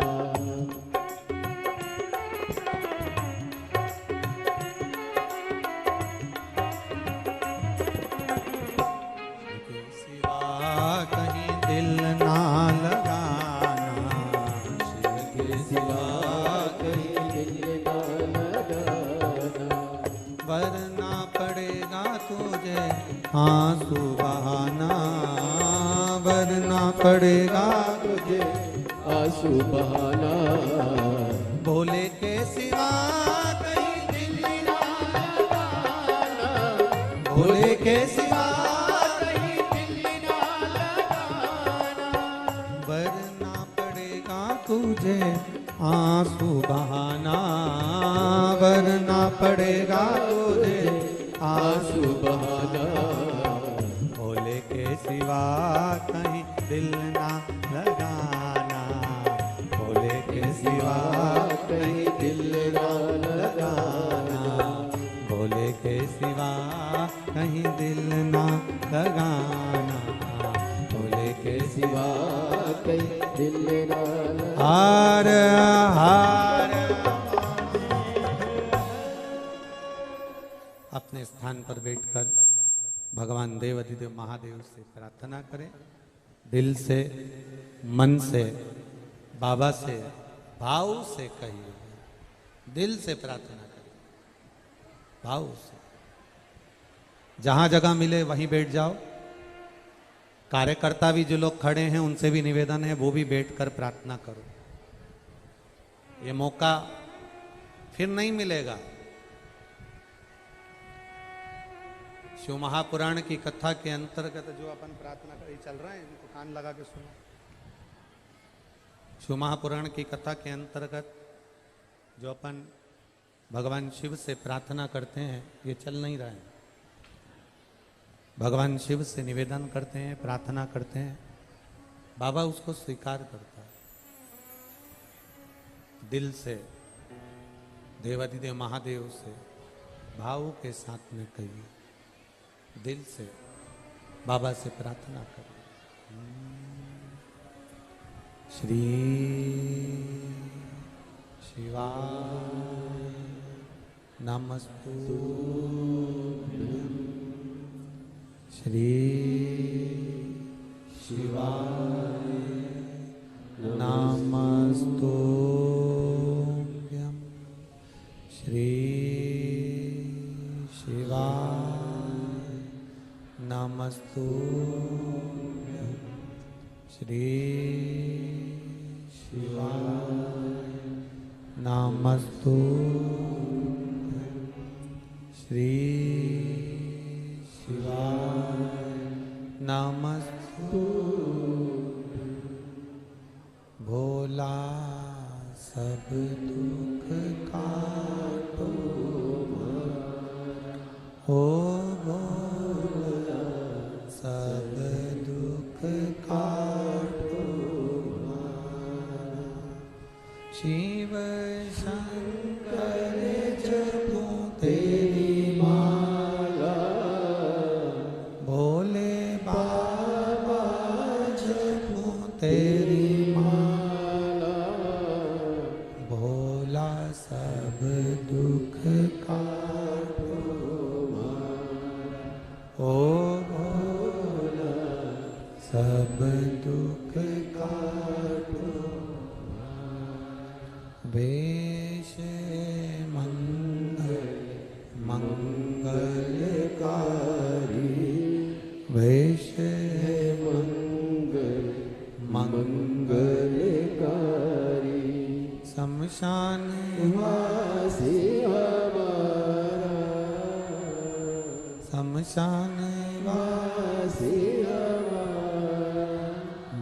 वरना पड़ेगा तुझे आंसू बहाना, वरना पड़ेगा तुझे आंसू बहाना, भोले के सिवा कहीं दिल ना लगाना, भोले के सिवा कहीं दिल ना लगाना, वरना पड़ेगा तुझे आंसू बहाना, वरना पड़ेगा तुझे आंसू बहाना, भोले के सिवा कहीं दिल ना लगाना, भोले के सिवा कहीं दिल ना लगाना, भोले के सिवा कहीं दिल ना लगाना, भोले के सिवा कहीं दिल ना लगाना। हार हार अपने स्थान पर बैठकर भगवान देवाधिदेव महादेव से प्रार्थना करें, दिल से मन से बाबा से भाव से कहिए, दिल से प्रार्थना करें, भाव से। जहां जगह मिले वहीं बैठ जाओ। कार्यकर्ता भी जो लोग खड़े हैं उनसे भी निवेदन है वो भी बैठकर प्रार्थना करो। ये मौका फिर नहीं मिलेगा। शिव महापुराण की कथा के अंतर्गत जो अपन प्रार्थना कर चल रहा है, इनको कान लगा के सुनो। शिव महापुराण की कथा के अंतर्गत जो अपन भगवान शिव से प्रार्थना करते हैं ये चल नहीं रहा है। भगवान शिव से निवेदन करते हैं, प्रार्थना करते हैं, बाबा उसको स्वीकार करता है। दिल से देवाधिदेव महादेव से भाव के साथ में कहिए, दिल से बाबा से प्रार्थना करें। श्री शिवाय नमस्तु, श्री शिवाय नमस्तुभ्यं, श्री शिवाय नमस्तुभ्यं, श्री शिवाय नमस्तुभ्यं, श्री शिवाय नमस्तुभ्यं। भोला सब दुख काटो, ओ भोला सब दुख काटो, शिव शंकर जपो तेरी माला, भोले बाबा जपो तेरी माला, भोला सब दुख काटो, ओ भोला सब दुख काटो। वेश मंगल मंगलकारी, वेश मंगल मंगलकारी, शमशान वासी हमारा, शमशान वासी हमारा,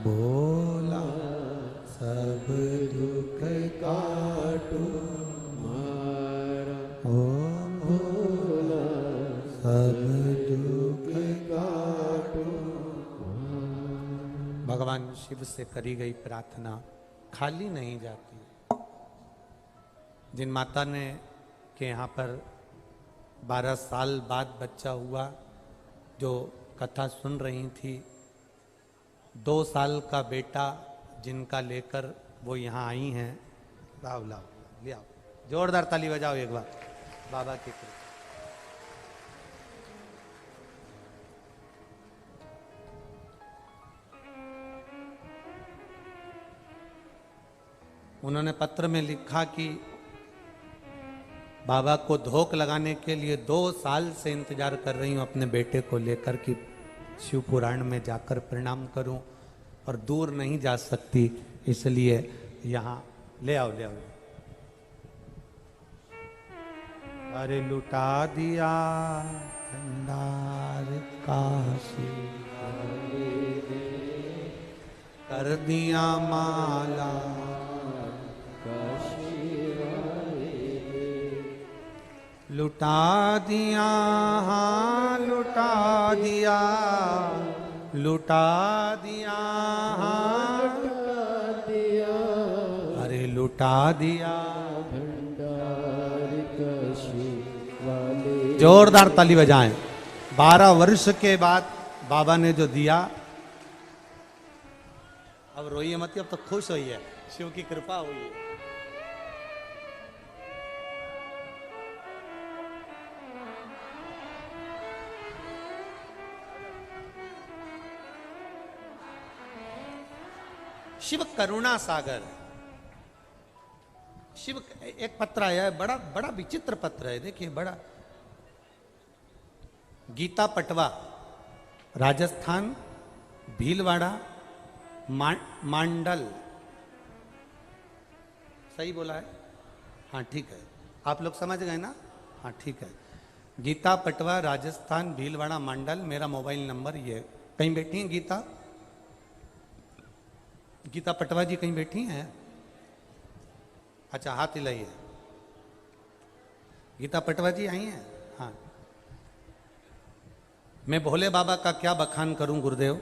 भोला सब दुख काटो हमारा, ओ भोला सब दुख काटो। भगवान शिव से करी गई प्रार्थना खाली नहीं जाती। जिन माता ने के यहाँ पर 12 साल बाद बच्चा हुआ, जो कथा सुन रही थी, 2 साल का बेटा जिनका लेकर वो यहाँ आई हैं, लाओ लाओ ले आओ, जोरदार ताली बजाओ एक बार बाबा की कृपा। उन्होंने पत्र में लिखा कि बाबा को धोख लगाने के लिए 2 साल से इंतजार कर रही हूं अपने बेटे को लेकर कि शिव पुराण में जाकर प्रणाम करूं, और दूर नहीं जा सकती, इसलिए यहाँ ले आओ ले आओ। अरे लुटा दिया भंडार काशी, कर दिया माला लुटा दिया, हाँ लुटा दिया, लुटा दिया, हाँ अरे लुटा दिया भंडार काशी वाले। जोरदार ताली बजाएं। 12 वर्ष के बाद बाबा ने जो दिया, अब रोइए मत, अब तो खुश होइए, शिव की कृपा हुई है। शिव करुणा सागर। शिव, एक पत्र आया है, बड़ा बड़ा विचित्र पत्र है, देखिए बड़ा। गीता पटवा, राजस्थान, भीलवाड़ा, मांडल, सही बोला है? हाँ ठीक है, आप लोग समझ गए ना? हाँ ठीक है। गीता पटवा, राजस्थान, भीलवाड़ा, मांडल, मेरा मोबाइल नंबर ये। कहीं बैठी हैं गीता? गीता पटवा जी कहीं बैठी हैं? अच्छा हाथ हिलाइए। गीता पटवा जी आई हैं? हाँ। मैं भोले बाबा का क्या बखान करूं गुरुदेव,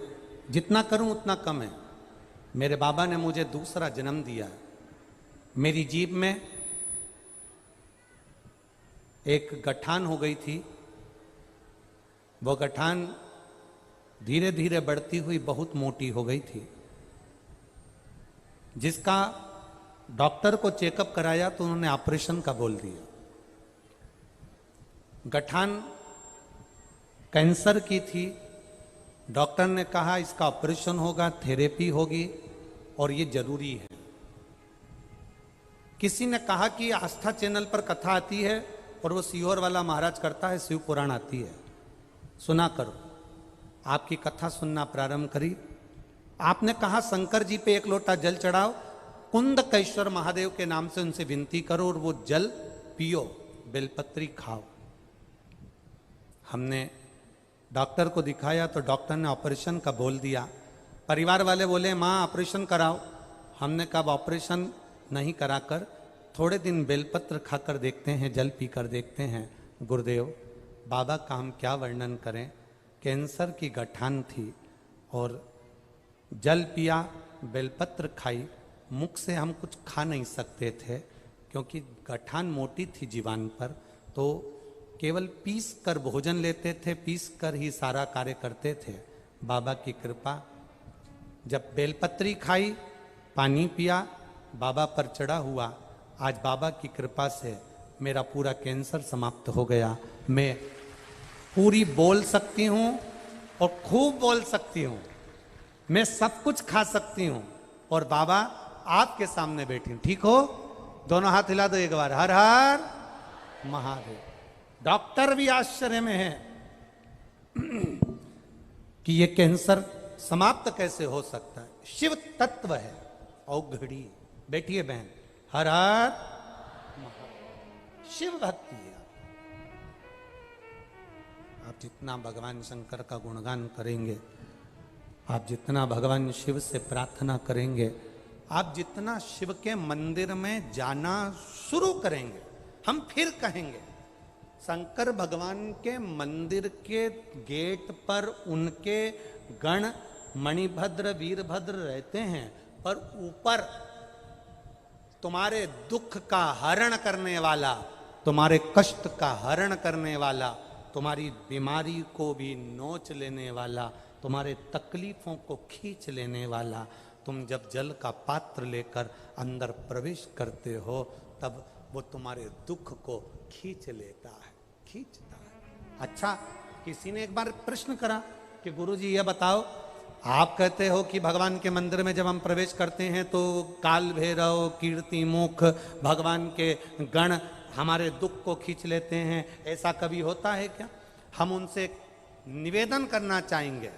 जितना करूं उतना कम है। मेरे बाबा ने मुझे दूसरा जन्म दिया। मेरी जीभ में एक गठान हो गई थी, वो गठान धीरे धीरे बढ़ती हुई बहुत मोटी हो गई थी, जिसका डॉक्टर को चेकअप कराया तो उन्होंने ऑपरेशन का बोल दिया। गठान कैंसर की थी, डॉक्टर ने कहा इसका ऑपरेशन होगा, थेरेपी होगी और ये जरूरी है। किसी ने कहा कि आस्था चैनल पर कथा आती है और वो सीहोर वाला महाराज करता है, शिव पुराण आती है, सुना करो। आपकी कथा सुनना प्रारंभ करी। आपने कहा शंकर जी पे 1 लोटा जल चढ़ाओ, कुंदकेश्वर महादेव के नाम से उनसे विनती करो और वो जल पियो, बेलपत्री खाओ। हमने डॉक्टर को दिखाया तो डॉक्टर ने ऑपरेशन का बोल दिया। परिवार वाले बोले माँ ऑपरेशन कराओ। हमने कहा ऑपरेशन नहीं कराकर थोड़े दिन बेलपत्र खाकर देखते हैं, जल पीकर देखते हैं। गुरुदेव बाबा का हम क्या वर्णन करें, कैंसर की गठान थी और जल पिया, बेलपत्र खाई, मुख से हम कुछ खा नहीं सकते थे क्योंकि गठान मोटी थी जीवान पर, तो केवल पीस कर भोजन लेते थे, पीस कर ही सारा कार्य करते थे। बाबा की कृपा, जब बेलपत्री खाई, पानी पिया, बाबा पर चढ़ा हुआ, आज बाबा की कृपा से मेरा पूरा कैंसर समाप्त हो गया। मैं पूरी बोल सकती हूँ और खूब बोल सकती हूँ, मैं सब कुछ खा सकती हूँ और बाबा आपके सामने बैठी हूं। ठीक हो? दोनों हाथ हिला दो एक बार, हर हर महादेव। डॉक्टर भी आश्चर्य में है कि ये कैंसर समाप्त कैसे हो सकता है। शिव तत्व है औघड़ी। बैठिए बहन, हर हर महादेव। शिव भक्ति है। आप जितना भगवान शंकर का गुणगान करेंगे, आप जितना भगवान शिव से प्रार्थना करेंगे, आप जितना शिव के मंदिर में जाना शुरू करेंगे, हम फिर कहेंगे शंकर भगवान के मंदिर के गेट पर उनके गण मणिभद्र वीरभद्र रहते हैं, पर ऊपर तुम्हारे दुख का हरण करने वाला, तुम्हारे कष्ट का हरण करने वाला, तुम्हारी बीमारी को भी नोच लेने वाला, तुम्हारे तकलीफों को खींच लेने वाला, तुम जब जल का पात्र लेकर अंदर प्रवेश करते हो तब वो तुम्हारे दुख को खींच लेता है, खींचता है। अच्छा, किसी ने एक बार प्रश्न करा कि गुरुजी ये बताओ, आप कहते हो कि भगवान के मंदिर में जब हम प्रवेश करते हैं तो काल भैरव, कीर्ति मुख, भगवान के गण हमारे दुख को खींच लेते हैं, ऐसा कभी होता है क्या? हम उनसे निवेदन करना चाहेंगे,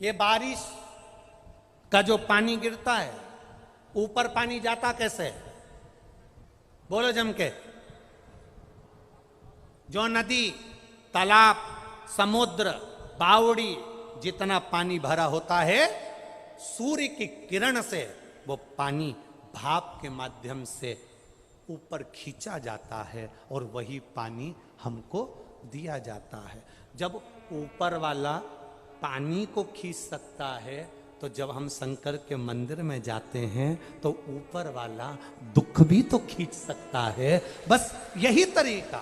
ये बारिश का जो पानी गिरता है, ऊपर पानी जाता कैसे है? बोलो जम के। जो नदी, तालाब, समुद्र, बावड़ी जितना पानी भरा होता है, सूर्य की किरण से वो पानी भाप के माध्यम से ऊपर खींचा जाता है और वही पानी हमको दिया जाता है। जब ऊपर वाला पानी को खींच सकता है तो जब हम शंकर के मंदिर में जाते हैं तो ऊपर वाला दुख भी तो खींच सकता है। बस यही तरीका।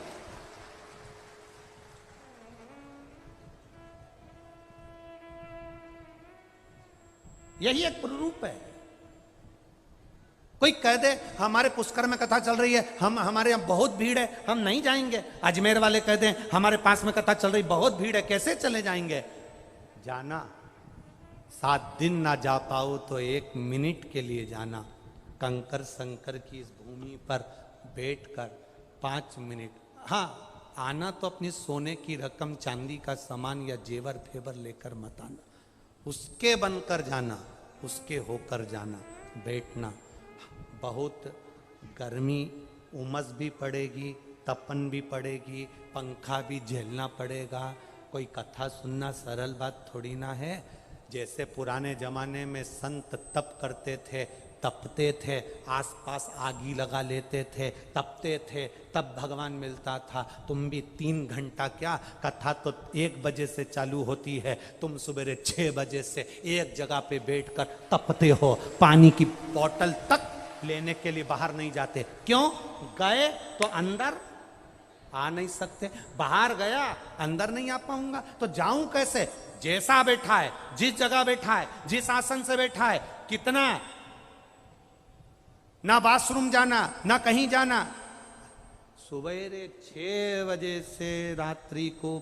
यही एक प्ररूप है। कोई कह दे हमारे पुष्कर में कथा चल रही है, हमारे यहां बहुत भीड़ है, हम नहीं जाएंगे। अजमेर वाले कह दें हमारे पास में कथा चल रही, बहुत भीड़ है, कैसे चले जाएंगे? जाना, 7 दिन ना जा पाओ तो 1 मिनट के लिए जाना। कंकर शंकर की इस भूमि पर बैठकर 5 मिनट, हाँ आना तो अपनी सोने की रकम, चांदी का सामान या जेवर फेवर लेकर मत आना, उसके बनकर जाना, उसके होकर जाना। बैठना, बहुत गर्मी, उमस भी पड़ेगी, तपन भी पड़ेगी, पंखा भी झेलना पड़ेगा। कोई कथा सुनना सरल बात थोड़ी ना है। जैसे पुराने जमाने में संत तप करते थे, तपते थे, आसपास आगी लगा लेते थे, तपते थे, तब भगवान मिलता था। तुम भी 3 घंटा क्या, कथा तो 1 बजे से चालू होती है, तुम सवेरे 6 बजे से एक जगह पे बैठकर तपते हो, पानी की बोतल तक लेने के लिए बाहर नहीं जाते। क्यों? गए तो अंदर आ नहीं सकते, बाहर गया अंदर नहीं आ पाऊंगा तो जाऊं कैसे? जैसा बैठा है, जिस जगह बैठा है, जिस आसन से बैठा है, कितना, ना बाथरूम जाना, ना कहीं जाना। सवेरे 6 बजे से रात्रि को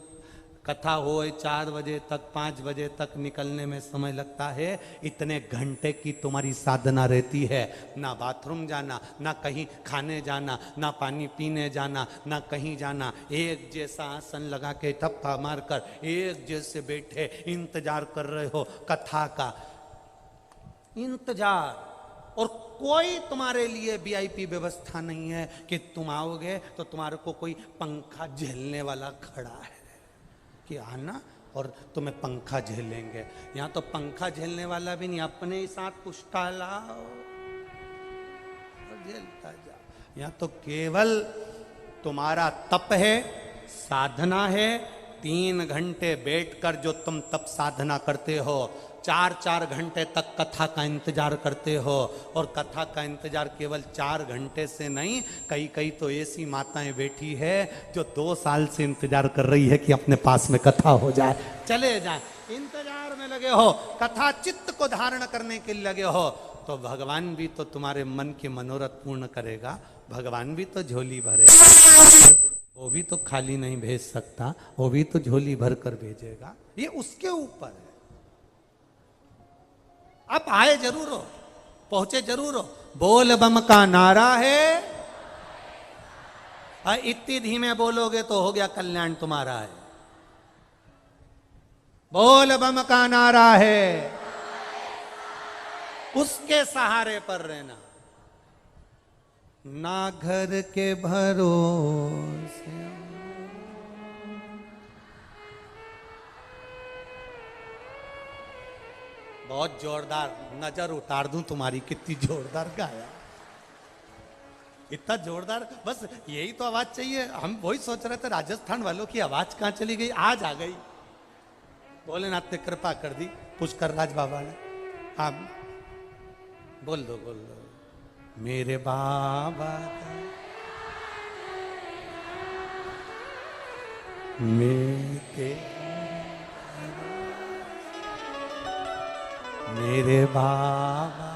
कथा हो 4 बजे तक, 5 बजे तक निकलने में समय लगता है। इतने घंटे की तुम्हारी साधना रहती है, ना बाथरूम जाना, ना कहीं खाने जाना, ना पानी पीने जाना, ना कहीं जाना। एक जैसा आसन लगा के थप्पा मारकर एक जैसे बैठे इंतजार कर रहे हो कथा का, इंतजार। और कोई तुम्हारे लिए वीआईपी व्यवस्था नहीं है कि तुम आओगे तो तुम्हारे को कोई पंखा झेलने वाला खड़ा है कि आना और तुम्हें पंखा झेलेंगे। यहाँ तो पंखा झेलने वाला भी नहीं, अपने ही साथ पुष्टा लाओ और झेलता जाओ। यहाँ तो केवल तुम्हारा तप है, साधना है। 3 घंटे बैठकर जो तुम तप साधना करते हो, 4-4 घंटे तक कथा का इंतजार करते हो। और कथा का इंतजार केवल 4 घंटे से नहीं, कई तो ऐसी माताएं बैठी है जो 2 साल से इंतजार कर रही है कि अपने पास में कथा हो जाए, चले जाए। इंतजार में लगे हो, कथा चित्त को धारण करने के लिए लगे हो, तो भगवान भी तो तुम्हारे मन के मनोरथ पूर्ण करेगा। भगवान भी तो झोली भरेगा, वो भी तो खाली नहीं भेज सकता, वो भी तो झोली भर कर भेजेगा। ये उसके ऊपर है। आप आए जरूर हो, पहुंचे जरूर हो। बोल बम का नारा है, इतनी धीमे बोलोगे तो हो गया कल्याण तुम्हारा है। बोल बम का नारा है, उसके सहारे पर रहना, ना घर के भरोसे। बहुत जोरदार, नजर उतार दूं तुम्हारी, कितनी जोरदार गाया, इतना जोरदार। बस यही तो आवाज चाहिए। हम वही सोच रहे थे राजस्थान वालों की आवाज कहां चली गई, आज आ गई। भोलेनाथ ने कृपा कर दी पुष्कर राज बाबा ने। आप बोल दो मेरे बाबा मेरे बाबा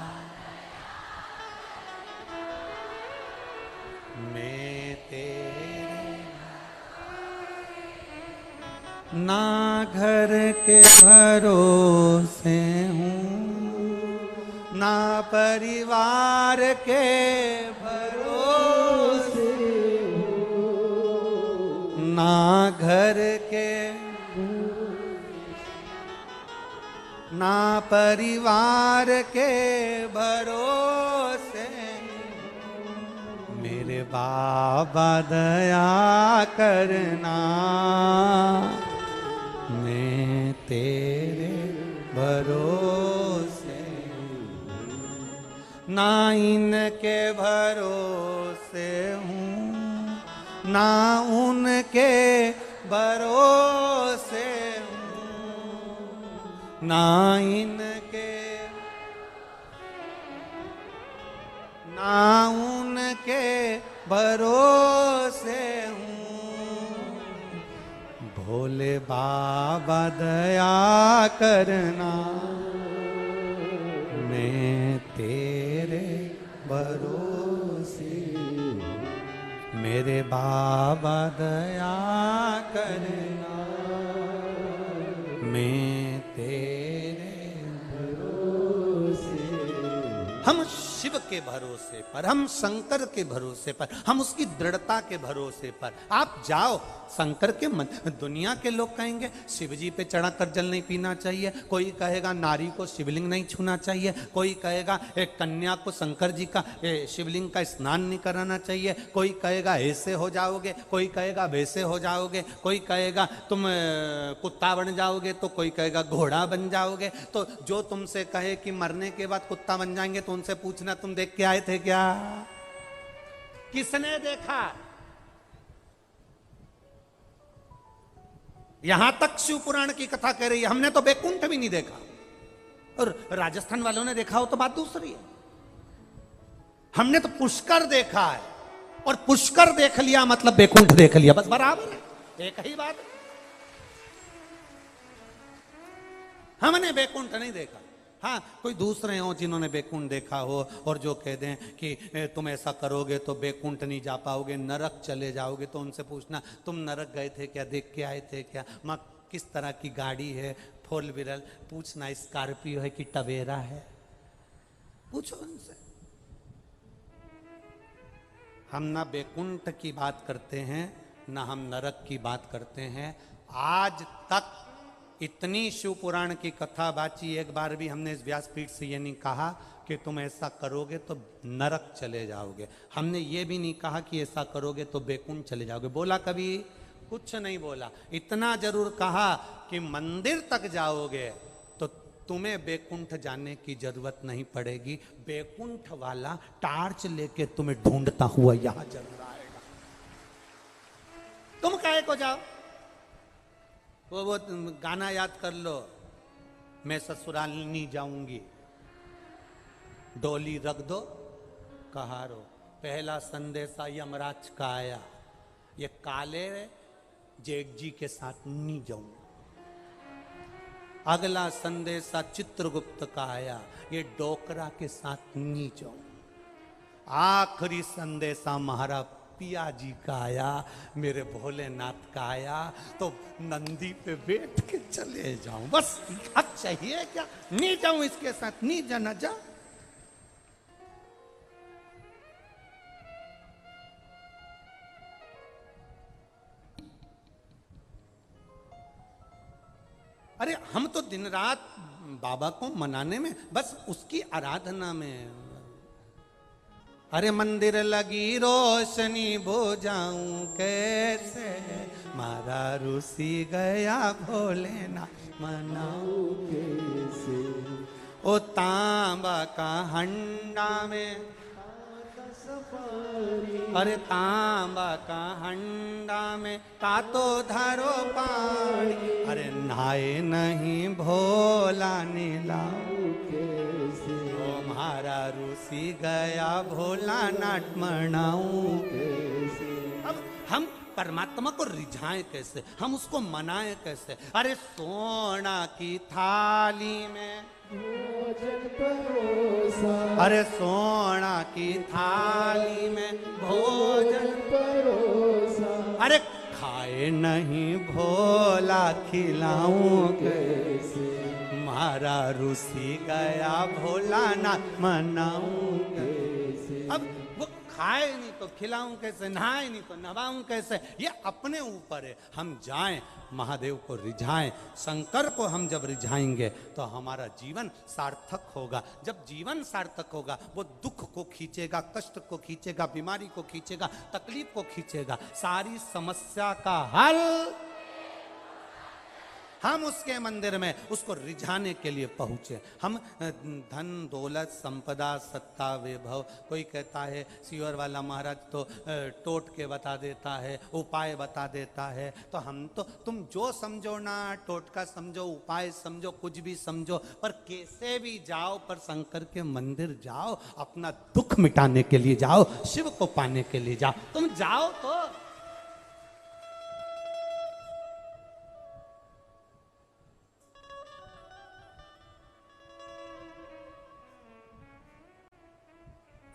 मैं तेरे ना घर के भरोसे हूँ ना परिवार के भरोसे ना घर के ना परिवार के भरोसे मेरे बाबा दया करना मैं तेरे भरोसे ना इनके भरोसे हूँ ना उनके भरोसे ना इनके ना उनके भरोसे हूँ भोले बाबा दया करना मैं तेरे भरोसे मेरे बाबा दया करना मैं तेरे भरोसे हम शिव के भरोसे पर हम शंकर के भरोसे पर हम उसकी दृढ़ता के भरोसे पर आप जाओ शंकर के मन दुनिया के लोग कहेंगे शिव जी पे चढ़ा कर जल नहीं पीना चाहिए कोई कहेगा नारी को शिवलिंग नहीं छूना चाहिए कोई कहेगा एक कन्या को शंकर जी का शिवलिंग का स्नान नहीं कराना चाहिए कोई कहेगा ऐसे हो जाओगे कोई कहेगा वैसे हो जाओगे कोई कहेगा तुम कुत्ता बन जाओगे तो कोई कहेगा घोड़ा बन जाओगे तो जो तुमसे कहे कि मरने के बाद कुत्ता बन जाएंगे तो उनसे पूछना तुम देख के आए थे क्या किसने देखा यहां तक शिव पुराण की कथा कह रही है हमने तो बैकुंठ भी नहीं देखा और राजस्थान वालों ने देखा हो तो बात दूसरी है हमने तो पुष्कर देखा है और पुष्कर देख लिया मतलब बैकुंठ देख लिया बस बराबर है एक ही बात हमने बैकुंठ नहीं देखा हाँ कोई दूसरे हो जिन्होंने बैकुंठ देखा हो और जो कह दें कि तुम ऐसा करोगे तो बैकुंठ नहीं जा पाओगे नरक चले जाओगे तो उनसे पूछना तुम नरक गए थे क्या देख के आए थे क्या माँ किस तरह की गाड़ी है फोर व्हीलर पूछना स्कॉर्पियो है कि टवेरा है पूछो उनसे हम ना बैकुंठ की बात करते हैं ना हम नरक की बात करते हैं आज तक इतनी शिव पुराण की कथा बाची एक बार भी हमने इस व्यासपीठ से ये नहीं कहा कि तुम ऐसा करोगे तो नरक चले जाओगे हमने ये भी नहीं कहा कि ऐसा करोगे तो बैकुंठ चले जाओगे बोला कभी कुछ नहीं बोला इतना जरूर कहा कि मंदिर तक जाओगे तो तुम्हें बैकुंठ जाने की जरूरत नहीं पड़ेगी बैकुंठ वाला टार्च लेके तुम्हें ढूंढता हुआ यहां जरूर आएगा तुम काहे को जाओ वो गाना याद कर लो मैं ससुराल नहीं जाऊंगी डोली रख दो कहारो पहला संदेशा यमराज का आया ये काले जेठ जी के साथ नहीं जाऊंगा अगला संदेशा चित्रगुप्त का आया ये डोकरा के साथ नहीं जाऊंगा आखिरी संदेशा महाराज पिया जी का आया मेरे भोलेनाथ का आया तो नंदी पे बैठ के चले जाऊं बस अब चाहिए क्या नहीं जाऊं इसके साथ नहीं जाना जा अरे हम तो दिन रात बाबा को मनाने में बस उसकी आराधना में अरे मंदिर लगी रोशनी बुझाऊं कैसे मारा रूसी गया भोलेनाथ मनाऊं कैसे ओ तांबा का हंडा में सफारी। अरे तांबा का हंडा में का तो धरो पानी, अरे नहाए नहीं भोला नीलाऊ कैसे तुम्हारा रूसी गया भोला नाट मनाऊं। कैसे अब हम परमात्मा को रिझाएं कैसे, हम उसको मनाएं कैसे? अरे सोना की थाली में भोजन परोसा, अरे सोना की थाली में भोजन, परोसा अरे खाए नहीं भोला खिलाऊं कैसे मारा रूसी गया भोला ना मनाऊं। कैसे अब वो खाए नहीं तो खिलाऊं कैसे, नहाए नहीं तो नहाऊं कैसे, ये अपने ऊपर है। हम जाएं महादेव को रिझाएं, शंकर को हम जब रिझाएंगे तो हमारा जीवन सार्थक होगा। जब जीवन सार्थक होगा वो दुख को खींचेगा, कष्ट को खींचेगा, बीमारी को खींचेगा, तकलीफ को खींचेगा, सारी समस्या का हल हम उसके मंदिर में उसको रिझाने के लिए पहुंचे। हम धन दौलत संपदा सत्ता वैभव, कोई कहता है सीवर वाला महाराज तो टोट के बता देता है, उपाय बता देता है, तो हम तो तुम जो समझो ना, टोटका समझो, उपाय समझो, कुछ भी समझो, पर कैसे भी जाओ, पर शंकर के मंदिर जाओ, अपना दुख मिटाने के लिए जाओ, शिव को पाने के लिए जाओ। तुम जाओ तो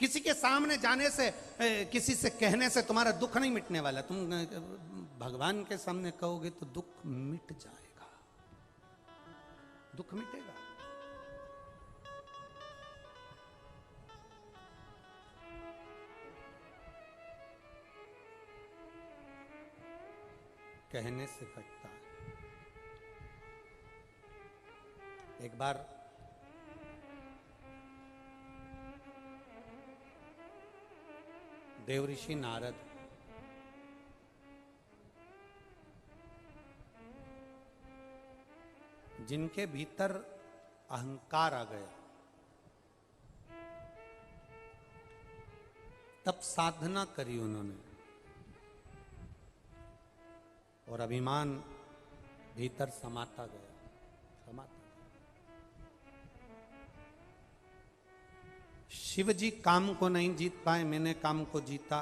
किसी के सामने जाने से, किसी से कहने से तुम्हारा दुख नहीं मिटने वाला। तुम भगवान के सामने कहोगे तो दुख मिट जाएगा, दुख मिटेगा। कहने से घटता है। एक बार देवऋषि नारद जिनके भीतर अहंकार आ गया, तब साधना करी उन्होंने और अभिमान भीतर समाता गया, समाता। शिव जी काम को नहीं जीत पाए, मैंने काम को जीता,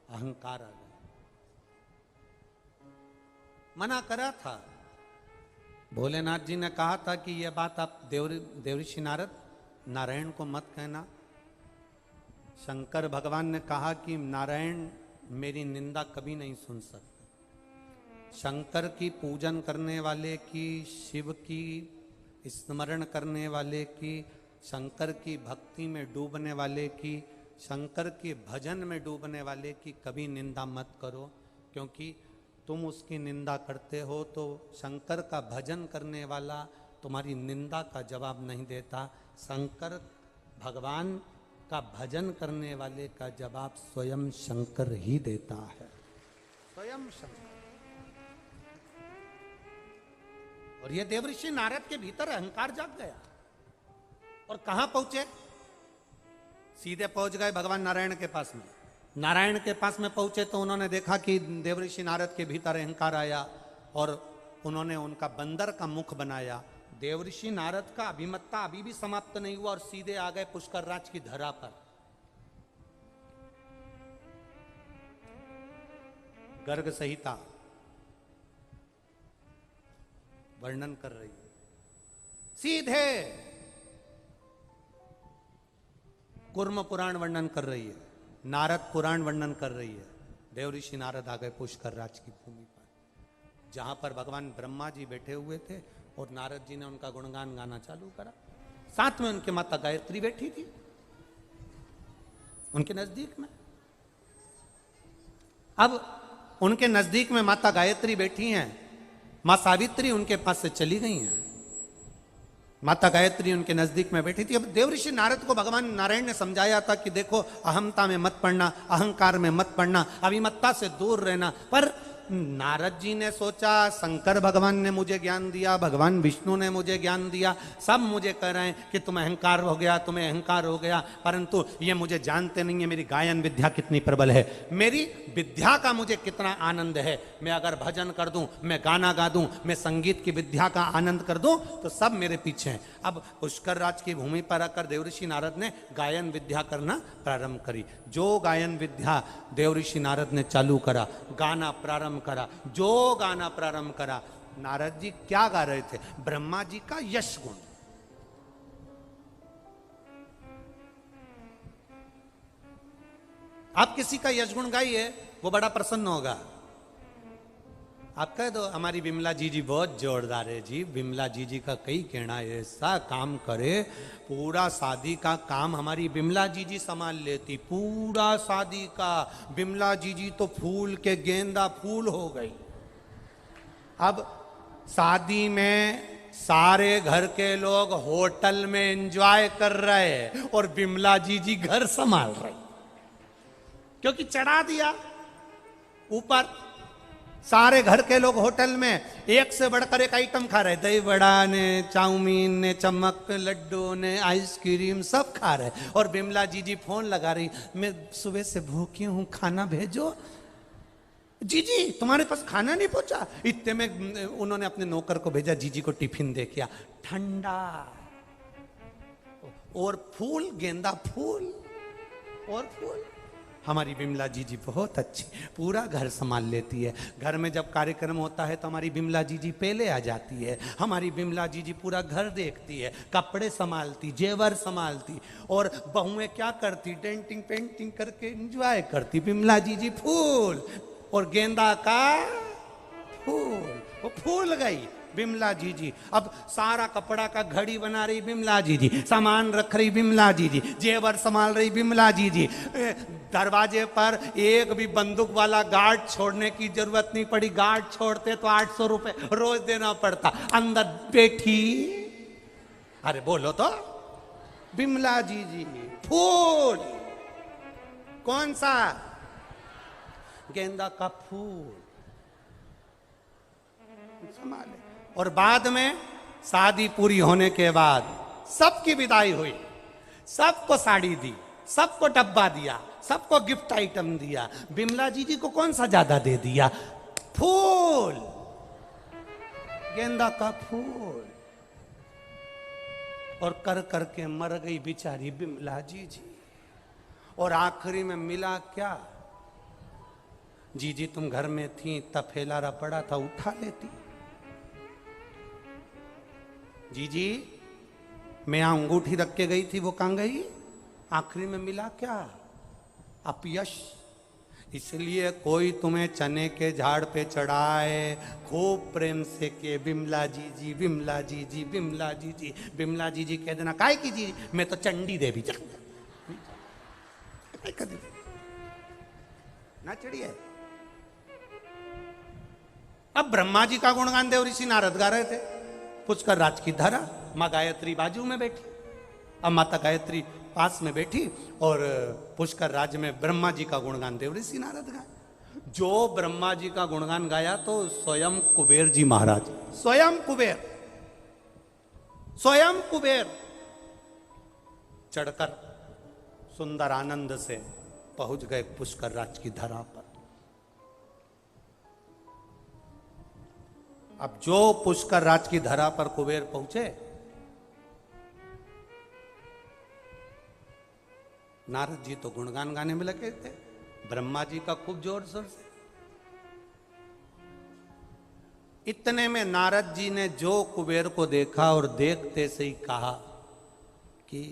अहंकार आ गया। मना करा था, भोलेनाथ जी ने कहा था कि यह बात आप देवऋषि नारद नारायण को मत कहना। शंकर भगवान ने कहा कि नारायण मेरी निंदा कभी नहीं सुन सकते। शंकर की पूजन करने वाले की, शिव की स्मरण करने वाले की, शंकर की भक्ति में डूबने वाले की, शंकर के भजन में डूबने वाले की कभी निंदा मत करो, क्योंकि तुम उसकी निंदा करते हो तो शंकर का भजन करने वाला तुम्हारी निंदा का जवाब नहीं देता। शंकर भगवान का भजन करने वाले का जवाब स्वयं शंकर ही देता है, स्वयं शंकर। और यह देवऋषि नारद के भीतर अहंकार जाग गया और कहां पहुंचे? सीधे पहुंच गए भगवान नारायण के पास में। नारायण के पास में पहुंचे तो उन्होंने देखा कि देवऋषि नारद के भीतर अहंकार आया और उन्होंने उनका बंदर का मुख बनाया। देवऋषि नारद का अभिमत्ता अभी भी समाप्त नहीं हुआ और सीधे आ गए पुष्कर राज की धरा पर। गर्ग संहिता वर्णन कर रही है, सीधे कुर्म पुराण वर्णन कर रही है, नारद पुराण वर्णन कर रही है। देवऋषि नारद आ गए पुष्कर राज की भूमि पर, जहां पर भगवान ब्रह्मा जी बैठे हुए थे और नारद जी ने उनका गुणगान गाना चालू करा। साथ में उनके माता गायत्री बैठी थी उनके नजदीक में। अब उनके नजदीक में माता गायत्री बैठी हैं, मां सावित्री उनके पास से चली गई हैं, माता गायत्री उनके नजदीक में बैठी थी। अब देवऋषि नारद को भगवान नारायण ने समझाया था कि देखो अहमता में मत पड़ना, अहंकार में मत पड़ना, अभिमत्ता से दूर रहना, पर नारद जी ने सोचा शंकर भगवान ने मुझे ज्ञान दिया, भगवान विष्णु ने मुझे ज्ञान दिया, सब मुझे कह रहे हैं कि तुम अहंकार हो गया, तुम्हें अहंकार हो गया, परंतु ये मुझे जानते नहीं है मेरी गायन विद्या कितनी प्रबल है, मेरी विद्या का मुझे कितना आनंद है। मैं अगर भजन कर दूं, मैं गाना गा दूं, मैं संगीत की विद्या का आनंद कर दूं तो सब मेरे पीछे हैं। अब पुष्कर राज की भूमि पर आकर देवऋषि नारद ने गायन विद्या करना प्रारंभ करी। जो गायन विद्या देवऋषि नारद ने चालू करा, गाना प्रारंभ करा, जो गाना प्रारंभ करा, नारद जी क्या गा रहे थे? ब्रह्मा जी का यश गुण। आप किसी का यश गुण गाइए, वो बड़ा प्रसन्न होगा। आप कह दो हमारी विमला जी बहुत जोरदार है जी, विमला जी का कई कहना ऐसा काम करे, पूरा शादी का काम हमारी विमला जी संभाल लेती, पूरा शादी का। विमला जी तो फूल के गेंदा फूल हो गई। अब शादी में सारे घर के लोग होटल में एंजॉय कर रहे हैं और विमला जी घर संभाल रही, क्योंकि चढ़ा दिया ऊपर। सारे घर के लोग होटल में एक से बढ़कर एक आइटम खा रहे, दही बड़ा ने, चाउमीन ने, चमक लड्डू ने, आइसक्रीम सब खा रहे, और विमला जी फोन लगा रही, मैं सुबह से भूखी हूं, खाना भेजो। जी तुम्हारे पास खाना नहीं पहुंचा? इतने में उन्होंने अपने नौकर को भेजा, जीजी को टिफिन दे के आ, ठंडा और फूल, गेंदा फूल और फूल। हमारी विमला जी बहुत अच्छी, पूरा घर संभाल लेती है। घर में जब कार्यक्रम होता है तो हमारी विमला जी पहले आ जाती है। हमारी विमला जी पूरा घर देखती है, कपड़े संभालती, जेवर संभालती, और बहुएं क्या करती? डेंटिंग पेंटिंग करके एंजॉय करती। विमला जी फूल और गेंदा का फूल, वो फूल गई विमला जी। अब सारा कपड़ा का घड़ी बना रही विमला जी, सामान रख रही विमला जी, जेवर संभाल रही विमला जी। दरवाजे पर एक भी बंदूक वाला गार्ड छोड़ने की जरूरत नहीं पड़ी, गार्ड छोड़ते तो 800 रुपए रोज देना पड़ता। अंदर बैठी, अरे बोलो तो, विमला जी फूल। कौन सा? गेंदा का फूल संभाले। और बाद में शादी पूरी होने के बाद सबकी विदाई हुई, सबको साड़ी दी, सबको डब्बा दिया, सबको गिफ्ट आइटम दिया। विमला जी को कौन सा ज्यादा दे दिया? फूल, गेंदा का फूल। और कर करके मर गई बेचारी विमला जी। और आखिरी में मिला क्या? जी तुम घर में थी तब फैलारा पड़ा था, उठा लेती। जी मैं यहां अंगूठी रख के गई थी, वो कहां गई? आखिरी में मिला क्या? अपयश। इसलिए कोई तुम्हें चने के झाड़ पे चढ़ाए, खूब प्रेम से के विमला जी विमला जी विमला जी। विमला जी कह देना, काय की जी? मैं तो चंडी देवी ना चढ़िए। अब ब्रह्मा जी का गुणगान देवऋषि नारद गा रहे थे, पुष्कर राज की धारा, माँ गायत्री बाजू में बैठी। अब माता गायत्री पास में बैठी और पुष्कर राज में ब्रह्मा जी का गुणगान देवऋषि नारद गाया। जो ब्रह्मा जी का गुणगान गाया तो स्वयं कुबेर जी महाराज, स्वयं कुबेर चढ़कर सुंदर आनंद से पहुंच गए पुष्कर राज की धरा पर। अब जो पुष्कर राज की धरा पर कुबेर पहुंचे, नारद जी तो गुणगान गाने में लगे थे, ब्रह्मा जी का खूब जोर शोर से। इतने में नारद जी ने जो कुबेर को देखा और देखते से ही कहा कि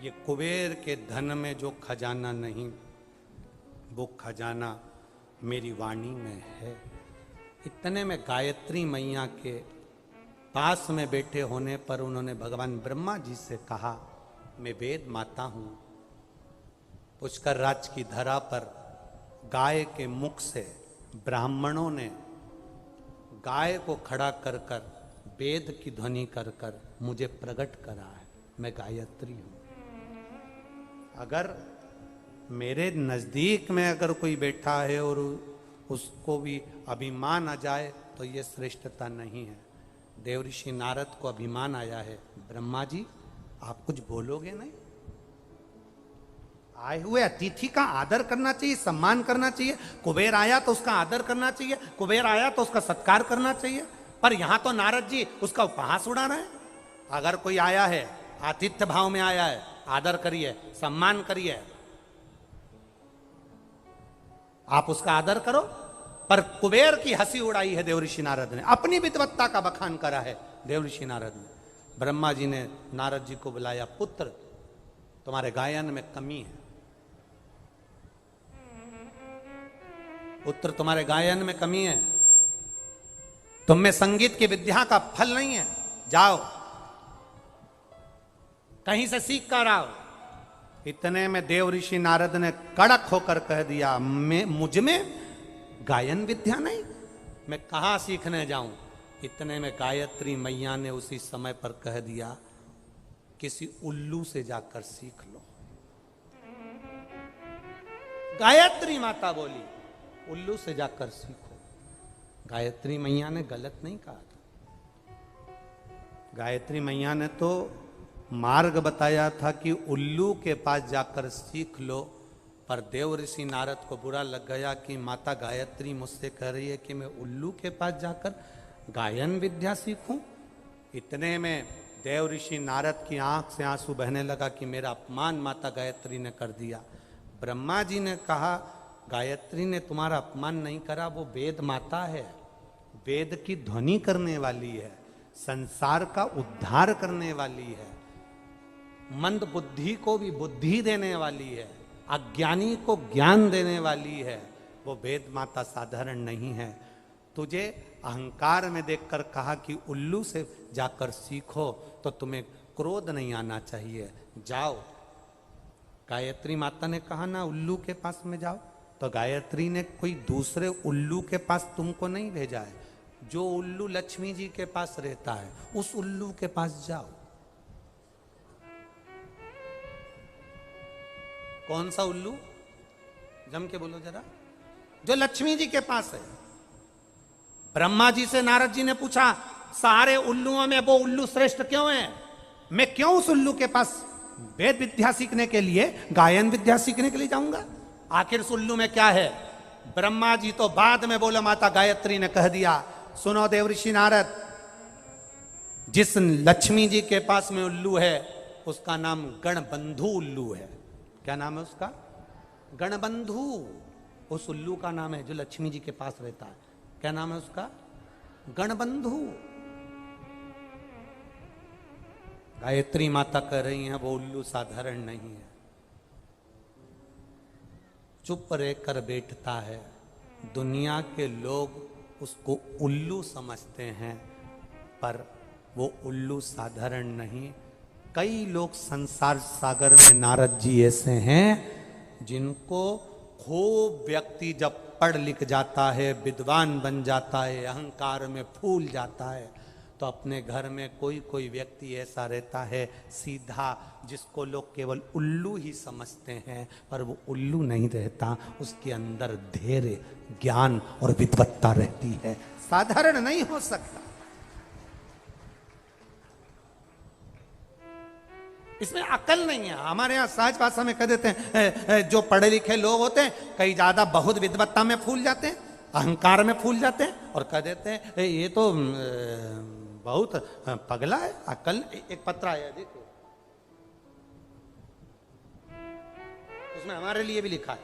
ये कुबेर के धन में जो खजाना नहीं, वो खजाना मेरी वाणी में है। इतने में गायत्री मैया के पास में बैठे होने पर उन्होंने भगवान ब्रह्मा जी से कहा, मैं वेद माता हूं। पुष्कर राज की धरा पर गाय के मुख से ब्राह्मणों ने गाय को खड़ा कर कर वेद की ध्वनि कर कर मुझे प्रकट करा है, मैं गायत्री हूं। अगर मेरे नजदीक में अगर कोई बैठा है और उसको भी अभिमान आ जाए तो ये श्रेष्ठता नहीं है। देवऋषि नारद को अभिमान आया है, ब्रह्मा जी आप कुछ बोलोगे नहीं? आए हुए अतिथि का आदर करना चाहिए, सम्मान करना चाहिए। कुबेर आया तो उसका आदर करना चाहिए, कुबेर आया तो उसका सत्कार करना चाहिए। पर यहां तो नारद जी उसका उपहास उड़ा रहे हैं। अगर कोई आया है, आतिथ्य भाव में आया है, आदर करिए, सम्मान करिए, आप उसका आदर करो। पर कुबेर की हंसी उड़ाई है देवऋषि नारद ने, अपनी विद्वत्ता का बखान करा है देवऋषि नारद ने। ब्रह्मा जी ने नारद जी को बुलाया, पुत्र तुम्हारे गायन में कमी है, पुत्र तुम्हारे गायन में कमी है, तुम में संगीत की विद्या का फल नहीं है, जाओ कहीं से सीख कर आओ। इतने में देवऋषि नारद ने कड़क होकर कह दिया, मुझ में गायन विद्या नहीं, मैं कहां सीखने जाऊं। इतने में गायत्री मैया ने उसी समय पर कह दिया, किसी उल्लू से जाकर सीख लो। गायत्री माता बोली, उल्लू से जाकर सीखो। गायत्री मैया ने गलत नहीं कहा था। गायत्री मैया ने तो मार्ग बताया था कि उल्लू के पास जाकर सीख लो। पर देवऋषि नारद को बुरा लग गया कि माता गायत्री मुझसे कह रही है कि मैं उल्लू के पास जाकर गायन विद्या सीखूं। इतने में देवऋषि नारद की आंख से आंसू बहने लगा कि मेरा अपमान माता गायत्री ने कर दिया। ब्रह्मा जी ने कहा, गायत्री ने तुम्हारा अपमान नहीं करा, वो वेद माता है, वेद की ध्वनि करने वाली है, संसार का उद्धार करने वाली है, मंद बुद्धि को भी बुद्धि देने वाली है, अज्ञानी को ज्ञान देने वाली है। वो वेद माता साधारण नहीं है। तुझे अहंकार में देखकर कहा कि उल्लू से जाकर सीखो, तो तुम्हें क्रोध नहीं आना चाहिए, जाओ। गायत्री माता ने कहा ना उल्लू के पास में जाओ, तो गायत्री ने कोई दूसरे उल्लू के पास तुमको नहीं भेजा है। जो उल्लू लक्ष्मी जी के पास रहता है उस उल्लू के पास जाओ। कौन सा उल्लू? जम के बोलो जरा। जो लक्ष्मी जी के पास है। ब्रह्मा जी से नारद जी ने पूछा, सारे उल्लुओं में वो उल्लू श्रेष्ठ क्यों है? मैं क्यों उस उल्लू के पास वेद विद्या सीखने के लिए, गायन विद्या सीखने के लिए जाऊंगा? आखिर उस उल्लू में क्या है? ब्रह्मा जी तो बाद में बोला, माता गायत्री ने कह दिया, सुनो देवऋषि नारद, जिस लक्ष्मी जी के पास में उल्लू है उसका नाम गणबंधु उल्लू है। क्या नाम है उसका? गणबंधु। उस उल्लू का नाम है जो लक्ष्मी जी के पास रहता है। क्या नाम है उसका? गणबंधु। गायत्री माता कह रही हैं वो उल्लू साधारण नहीं है, चुप रहकर बैठता है। दुनिया के लोग उसको उल्लू समझते हैं, पर वो उल्लू साधारण नहीं। कई लोग संसार सागर में नारद जी ऐसे हैं जिनको खूब व्यक्ति जब पढ़ लिख जाता है, विद्वान बन जाता है, अहंकार में फूल जाता है, तो अपने घर में कोई कोई व्यक्ति ऐसा रहता है सीधा, जिसको लोग केवल उल्लू ही समझते हैं, पर वो उल्लू नहीं रहता, उसके अंदर धैर्य, ज्ञान और विद्वत्ता रहती है, साधारण नहीं हो सकता। इसमें अकल नहीं है। हमारे यहाँ सहज भाषा में कह देते हैं, जो पढ़े लिखे लोग होते हैं कई ज्यादा बहुत विद्वत्ता में फूल जाते हैं, अहंकार में फूल जाते हैं, और कह देते हैं ये तो बहुत पगला है, अकल। एक पत्र आया देखो, उसमें हमारे लिए भी लिखा है,